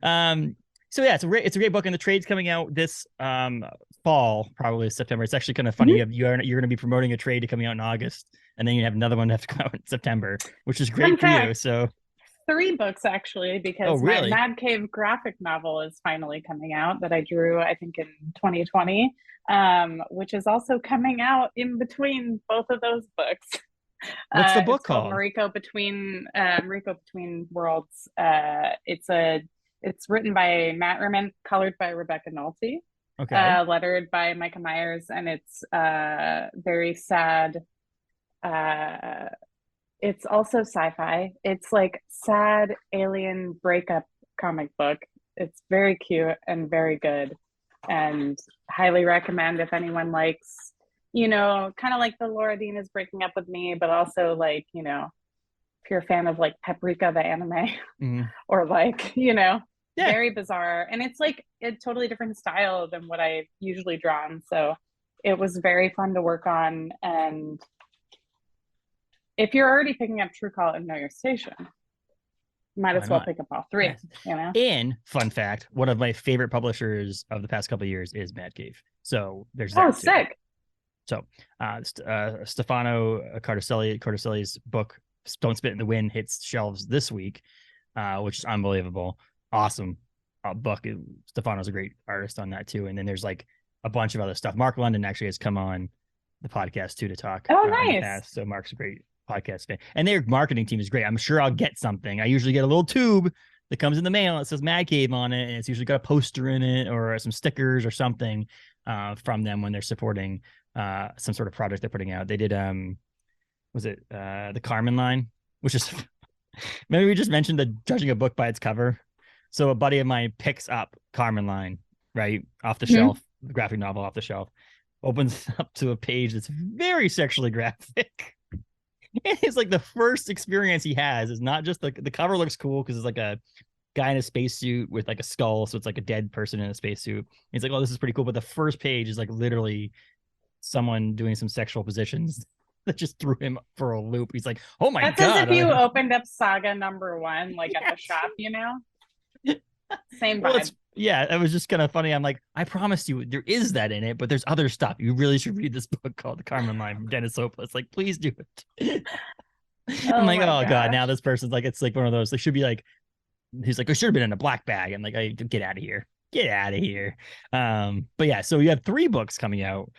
Speaker 1: So yeah, it's a great book, and the trade's coming out this fall, probably September. It's actually kind of funny. You're going to be promoting a trade coming out in August, and then you have another one to have to come out in September, which is great for you. So
Speaker 2: 3 books actually, because my Mad Cave graphic novel is finally coming out that I drew, I think, in 2020, which is also coming out in between both of those books.
Speaker 1: What's the book called?
Speaker 2: Mariko Between Worlds. It's written by Matt Riment, colored by Rebecca Nalty, lettered by Micah Myers, and it's very sad. It's also sci-fi. It's like sad alien breakup comic book. It's very cute and very good, and highly recommend if anyone likes, kind of like the Laura Dean is breaking up with me, but also like, if you're a fan of like Paprika, the anime, or like, very bizarre. And it's like a totally different style than what I usually draw on. So it was very fun to work on. And if you're already picking up True Call and Know Your Station, might as well pick up all 3.
Speaker 1: And fun fact, one of my favorite publishers of the past couple of years is Mad Cave. So there's that.
Speaker 2: Oh, sick.
Speaker 1: So Stefano Corticelli's book Don't Spit in the Wind hits shelves this week, which is unbelievable. Awesome book. Stefano's a great artist on that too. And then there's like a bunch of other stuff. Mark London actually has come on the podcast too to talk.
Speaker 2: Oh, nice.
Speaker 1: So Mark's a great podcast fan, and their marketing team is great. I'm sure I'll get something. I usually get a little tube that comes in the mail. It says Mad Cave on it, and it's usually got a poster in it or some stickers or something from them when they're supporting some sort of project they're putting out. They did was it the Carmen line, which is maybe we just mentioned the judging a book by its cover. So a buddy of mine picks up Carmen line right off the shelf, the graphic novel off the shelf, opens up to a page that's very sexually graphic. And it's like the first experience he has is not just the cover looks cool because it's like a guy in a spacesuit with like a skull, so it's like a dead person in a spacesuit. He's like, oh, this is pretty cool. But the first page is like literally someone doing some sexual positions that just threw him for a loop. He's like, oh my God.
Speaker 2: That's as if you opened up Saga #1, like at the shop, Same vibe.
Speaker 1: It was just kind of funny. I'm like, I promised you there is that in it, but there's other stuff. You really should read this book called The Carmen Line from Dennis Hopeless. Like, please do it. I'm
Speaker 2: Oh
Speaker 1: like,
Speaker 2: my
Speaker 1: oh God, now
Speaker 2: gosh.
Speaker 1: this person's like, it's like one of those, they should be like, he's like, I should have been in a black bag. I'm like, I get out of here. Get out of here. But yeah, so you have 3 books coming out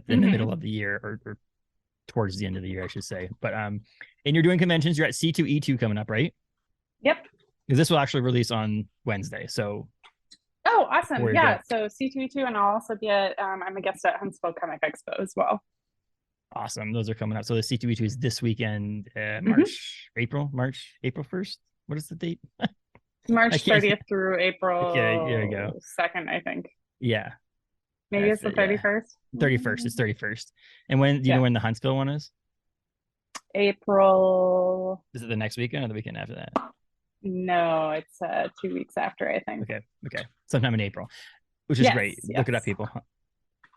Speaker 1: in the middle
Speaker 2: Hmm.
Speaker 1: of the year or towards the end of the year, I should say. But and you're doing conventions, you're at C2E2 coming up, right?
Speaker 2: Yep.
Speaker 1: Because this will actually release on Wednesday. So
Speaker 2: Oh, awesome.
Speaker 1: before you go.
Speaker 2: Yeah. So C2E2, and I'll also be at, I'm a guest at Huntsville Comic Expo as well.
Speaker 1: Awesome. Those are coming up. So the C2E2 is this weekend,
Speaker 2: Hmm.
Speaker 1: April 1st. What is the date? I
Speaker 2: March
Speaker 1: can't.
Speaker 2: 30th through
Speaker 1: Okay, there you go.
Speaker 2: April 2nd, I think.
Speaker 1: Yeah,
Speaker 2: Maybe
Speaker 1: that's
Speaker 2: it's the
Speaker 1: it. Yeah.
Speaker 2: 31st.
Speaker 1: 31st. It's 31st. And when do you know
Speaker 2: Yeah.
Speaker 1: when the Huntsville one is?
Speaker 2: April.
Speaker 1: Is it the next weekend or the weekend after that?
Speaker 2: No, it's 2 weeks after, I think.
Speaker 1: Okay. Okay. Sometime in April, which is
Speaker 2: Yes.
Speaker 1: great.
Speaker 2: Yes.
Speaker 1: Look it up, people.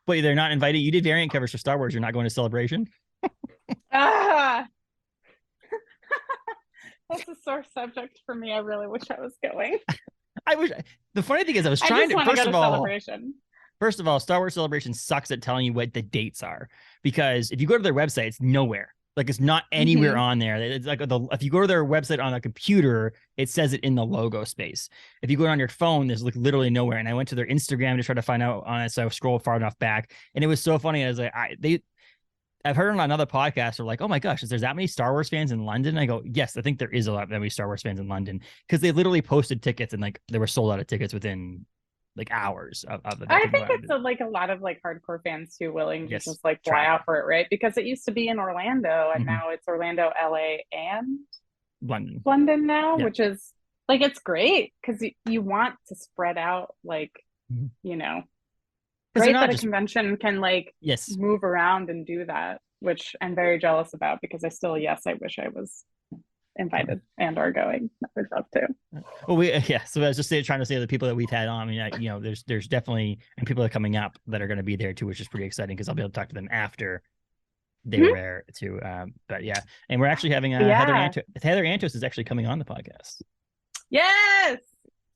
Speaker 1: But they're not invited. You did variant covers for Star Wars. You're not going to Celebration?
Speaker 2: Ah, that's a sore subject for me. I really wish I was going.
Speaker 1: I wish. The funny thing is, I was
Speaker 2: I
Speaker 1: trying
Speaker 2: just
Speaker 1: to,
Speaker 2: want to go to Celebration.
Speaker 1: first of all, Star Wars Celebration sucks at telling you what the dates are because if you go to their website, it's nowhere. Like it's not anywhere
Speaker 2: Hmm.
Speaker 1: on there. It's like if you go to their website on a computer, it says it in the logo space. If you go on your phone, there's like literally nowhere. And I went to their Instagram to try to find out on it, so I scrolled far enough back, and it was so funny. I was like, I've heard on another podcast, they're like, oh my gosh, is there that many Star Wars fans in London? I go, yes, I think there is that many Star Wars fans in London because they literally posted tickets and like they were sold out of tickets within like hours of the
Speaker 2: I think it's like a lot of like hardcore fans too, willing to
Speaker 1: yes,
Speaker 2: just like fly
Speaker 1: travel.
Speaker 2: out for it, right? Because it used to be in Orlando, and
Speaker 1: Mm-hmm.
Speaker 2: now it's Orlando, LA, and
Speaker 1: London.
Speaker 2: London now,
Speaker 1: Yeah.
Speaker 2: which is like it's great because you want to spread out, like
Speaker 1: Mm-hmm.
Speaker 2: you know,
Speaker 1: Because they're
Speaker 2: great
Speaker 1: not
Speaker 2: that a
Speaker 1: just
Speaker 2: convention can like
Speaker 1: yes.
Speaker 2: move around and do that, which I'm very jealous about because I still, yes, I wish I was invited and are going. I would love to.
Speaker 1: Well, yeah. So I was just trying to say the people that we've had on. I mean, there's definitely and people that are coming up that are going to be there too, which is pretty exciting because I'll be able to talk to them after they were
Speaker 2: Mhm.
Speaker 1: there too. But yeah, and we're actually having
Speaker 2: Yeah.
Speaker 1: Heather Antos is actually coming on the podcast.
Speaker 2: Yes.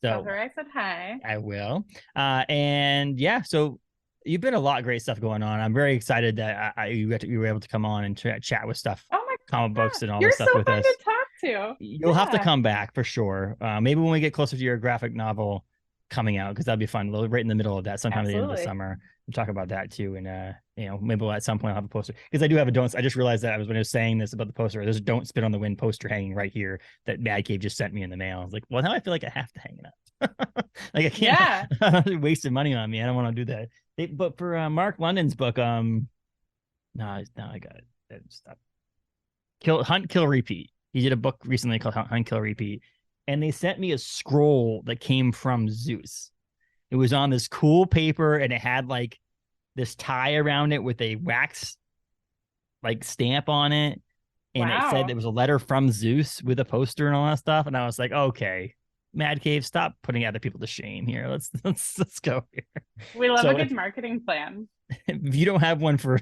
Speaker 2: Tell
Speaker 1: So
Speaker 2: her I said hi.
Speaker 1: I will. And yeah, so you've been a lot of great stuff going on. I'm very excited that you were able to come on and chat with stuff,
Speaker 2: Oh my
Speaker 1: comic books
Speaker 2: gosh.
Speaker 1: and all
Speaker 2: You're
Speaker 1: this stuff
Speaker 2: so
Speaker 1: with
Speaker 2: fun
Speaker 1: us.
Speaker 2: to talk to.
Speaker 1: You'll have to
Speaker 2: Yeah.
Speaker 1: come back for sure. Maybe when we get closer to your graphic novel coming out, because that'd be fun. Right in the middle of that, sometime at the end of the
Speaker 2: Absolutely.
Speaker 1: summer, we'll talk about that too. And maybe at some point I'll have a poster because I do have a don't. I just realized that when I was saying this about the poster, there's a "Don't Spit on the Wind" poster hanging right here that Mad Cave just sent me in the mail. I was like, well, now I feel like I have to hang it up. Like I can't.
Speaker 2: Yeah.
Speaker 1: Wasting money on me. I don't want to do that. But for Mark London's book, no, I got it. Stop. Hunt, Kill, Repeat. He did a book recently called Hunt, Kill, Repeat, and they sent me a scroll that came from Zeus. It was on this cool paper, and it had like this tie around it with a wax like stamp on it, and it said
Speaker 2: Wow.
Speaker 1: there was a letter from Zeus with a poster and all that stuff. And I was like, okay, Mad Cave, stop putting other people to shame here. Let's go here.
Speaker 2: We love
Speaker 1: So
Speaker 2: a good marketing plan.
Speaker 1: if you don't have one for,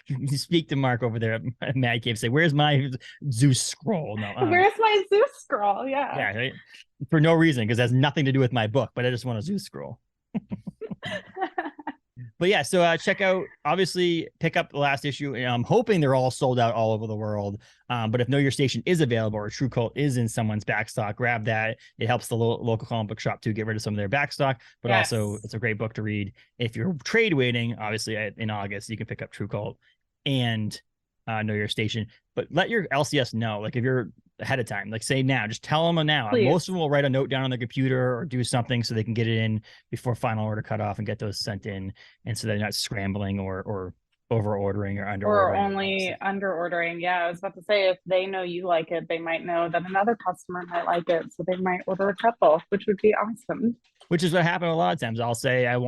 Speaker 1: you speak to Mark over there at Mad Cave. Say, where's my Zeus scroll? No,
Speaker 2: Where's my Zeus scroll? Yeah.
Speaker 1: yeah, right? For no reason because it has nothing to do with my book, but I just want a Zeus scroll. But yeah, so check out, obviously pick up the last issue. I'm hoping they're all sold out all over the world. But if Know Your Station is available or True Cult is in someone's backstock, grab that. It helps the local comic book shop to get rid of some of their backstock, but
Speaker 2: Yes.
Speaker 1: also it's a great book to read. If you're trade waiting, obviously in August, you can pick up True Cult and Know Your Station, but let your LCS know, like if you're ahead of time, like say now, just tell them now.
Speaker 2: Please.
Speaker 1: Most of them will write a note down on their computer or do something so they can get it in before final order cutoff and get those sent in, and so they're not scrambling or over ordering or under
Speaker 2: Or
Speaker 1: ordering.
Speaker 2: only under ordering. Yeah, I was about to say if they know you like it, they might know that another customer might like it, so they might order a couple, which would be awesome.
Speaker 1: Which is what happened a lot of times. I'll say I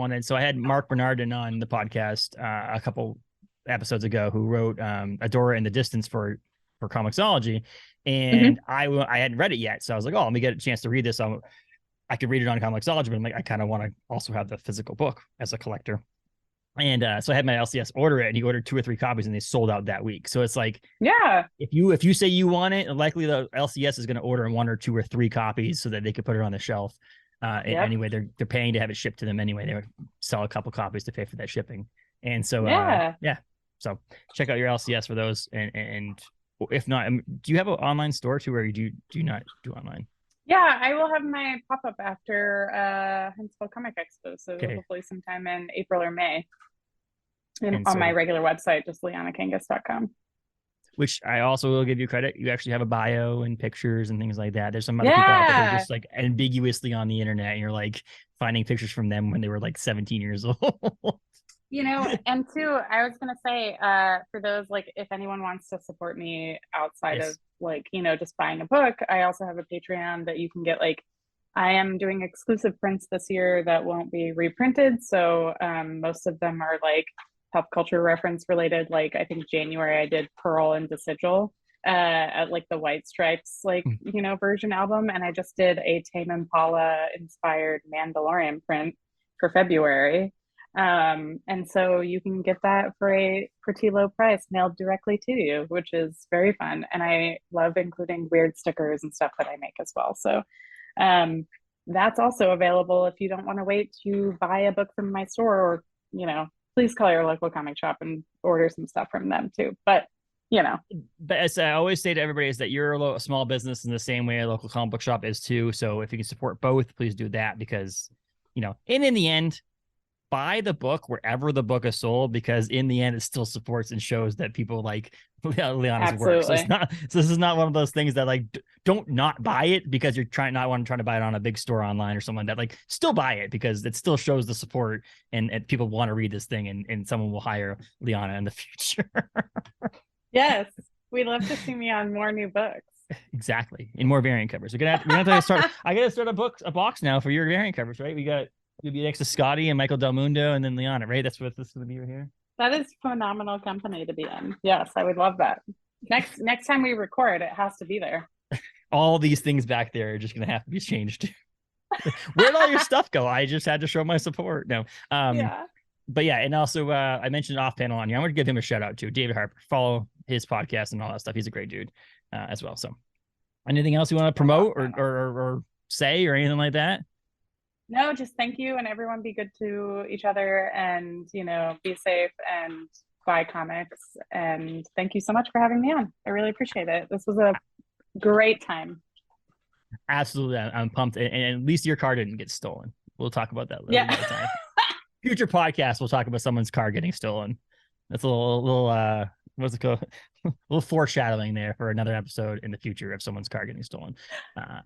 Speaker 1: had Mark Bernardin on the podcast a couple episodes ago who wrote Adora in the Distance for Comixology, and I hadn't read it yet, so I was like, oh, let me get a chance to read this. I could read it on Comixology, but I'm like, I kind of want to also have the physical book as a collector. And so I had my LCS order it, and he ordered 2 or 3 copies, and they sold out that week. So it's like,
Speaker 2: Yeah,
Speaker 1: if you say you want it, likely the LCS is going to order 1 or 2 or 3 copies so that they could put it on the shelf.
Speaker 2: Yep.
Speaker 1: Anyway, they're paying to have it shipped to them anyway. They would sell a couple copies to pay for that shipping. And so
Speaker 2: yeah.
Speaker 1: so check out your LCS for those, and If not, do you have an online store too, or do you not do online?
Speaker 2: Yeah, I will have my pop-up after Huntsville Comic Expo, so
Speaker 1: Okay.
Speaker 2: hopefully sometime in April or May. And
Speaker 1: And
Speaker 2: on my
Speaker 1: so,
Speaker 2: regular website, just lianakangas.com.
Speaker 1: which I also will give you credit. You actually have a bio and pictures and things like that. There's some other people out there who are
Speaker 2: Yeah.
Speaker 1: just like ambiguously on the internet, and you're like finding pictures from them when they were like 17 years old.
Speaker 2: And too, I was gonna say, for those, like, if anyone wants to support me outside of
Speaker 1: Yes.
Speaker 2: like, just buying a book, I also have a Patreon that you can get. Like, I am doing exclusive prints this year that won't be reprinted. So most of them are like pop culture reference related. Like, I think January I did Pearl and Sigil at like the White Stripes, like, version album. And I just did a Tame Impala inspired Mandalorian print for February. And so you can get that for a pretty low price mailed directly to you, which is very fun. And I love including weird stickers and stuff that I make as well. So that's also available if you don't want to wait to buy a book from my store, or, please call your local comic shop and order some stuff from them too. But,
Speaker 1: But as I always say to everybody, is that you're a small business in the same way a local comic book shop is too. So if you can support both, please do that, because, and in the end, buy the book wherever the book is sold, because in the end it still supports and shows that people like Liana's work. So this is not one of those things that like don't not buy it because you're trying to buy it on a big store online or something like that. Like, still buy it because it still shows the support, and people want to read this thing, and someone will hire Liana in the future.
Speaker 2: Yes, we'd love to see me on more new books.
Speaker 1: Exactly, in more variant covers. We're gonna have to start. I gotta start a box now for your variant covers, right? You'll be next to Scotty and Michael Del Mundo, and then Liana, right? That's what this is going to be right here.
Speaker 2: That is phenomenal company to be in. Yes, I would love that. Next time we record, it has to be there.
Speaker 1: All these things back there are just going to have to be changed. Where'd all your stuff go? I just had to show my support. No.
Speaker 2: Yeah.
Speaker 1: But yeah, and also I mentioned off panel on you. I'm going to give him a shout out too. David Harper. Follow his podcast and all that stuff. He's a great dude as well. So, anything else you want to promote or say or anything like that?
Speaker 2: No, just thank you, and everyone be good to each other, and be safe and buy comics. And thank you so much for having me on. I really appreciate it. This was a great time.
Speaker 1: Absolutely, I'm pumped, and at least your car didn't get stolen. We'll talk about that later. Yeah. Future podcast, we'll talk about someone's car getting stolen. That's a little what's it called? A little foreshadowing there for another episode in the future of someone's car getting stolen.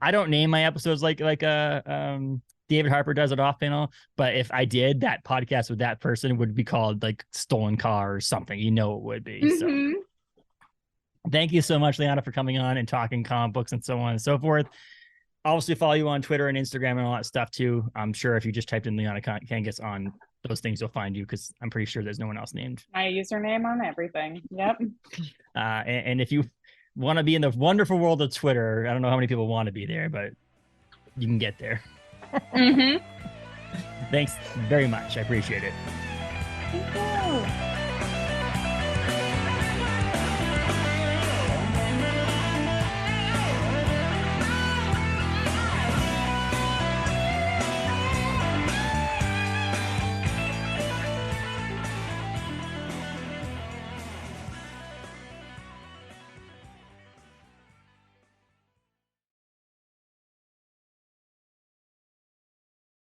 Speaker 1: I don't name my episodes like David Harper does it off panel, but if I did, that podcast with that person would be called like Stolen Car or something. It would be. Mm-hmm. So thank you so much, Liana, for coming on and talking comic books and so on and so forth. Obviously, follow you on Twitter and Instagram and all that stuff too. I'm sure if you just typed in Liana Kangas on those things, you'll find you, because I'm pretty sure there's no one else named.
Speaker 2: My username on everything. Yep.
Speaker 1: And if you want to be in the wonderful world of Twitter, I don't know how many people want to be there, but you can get there.
Speaker 2: Mm-hmm.
Speaker 1: Thanks very much. I appreciate it.
Speaker 2: Thank you.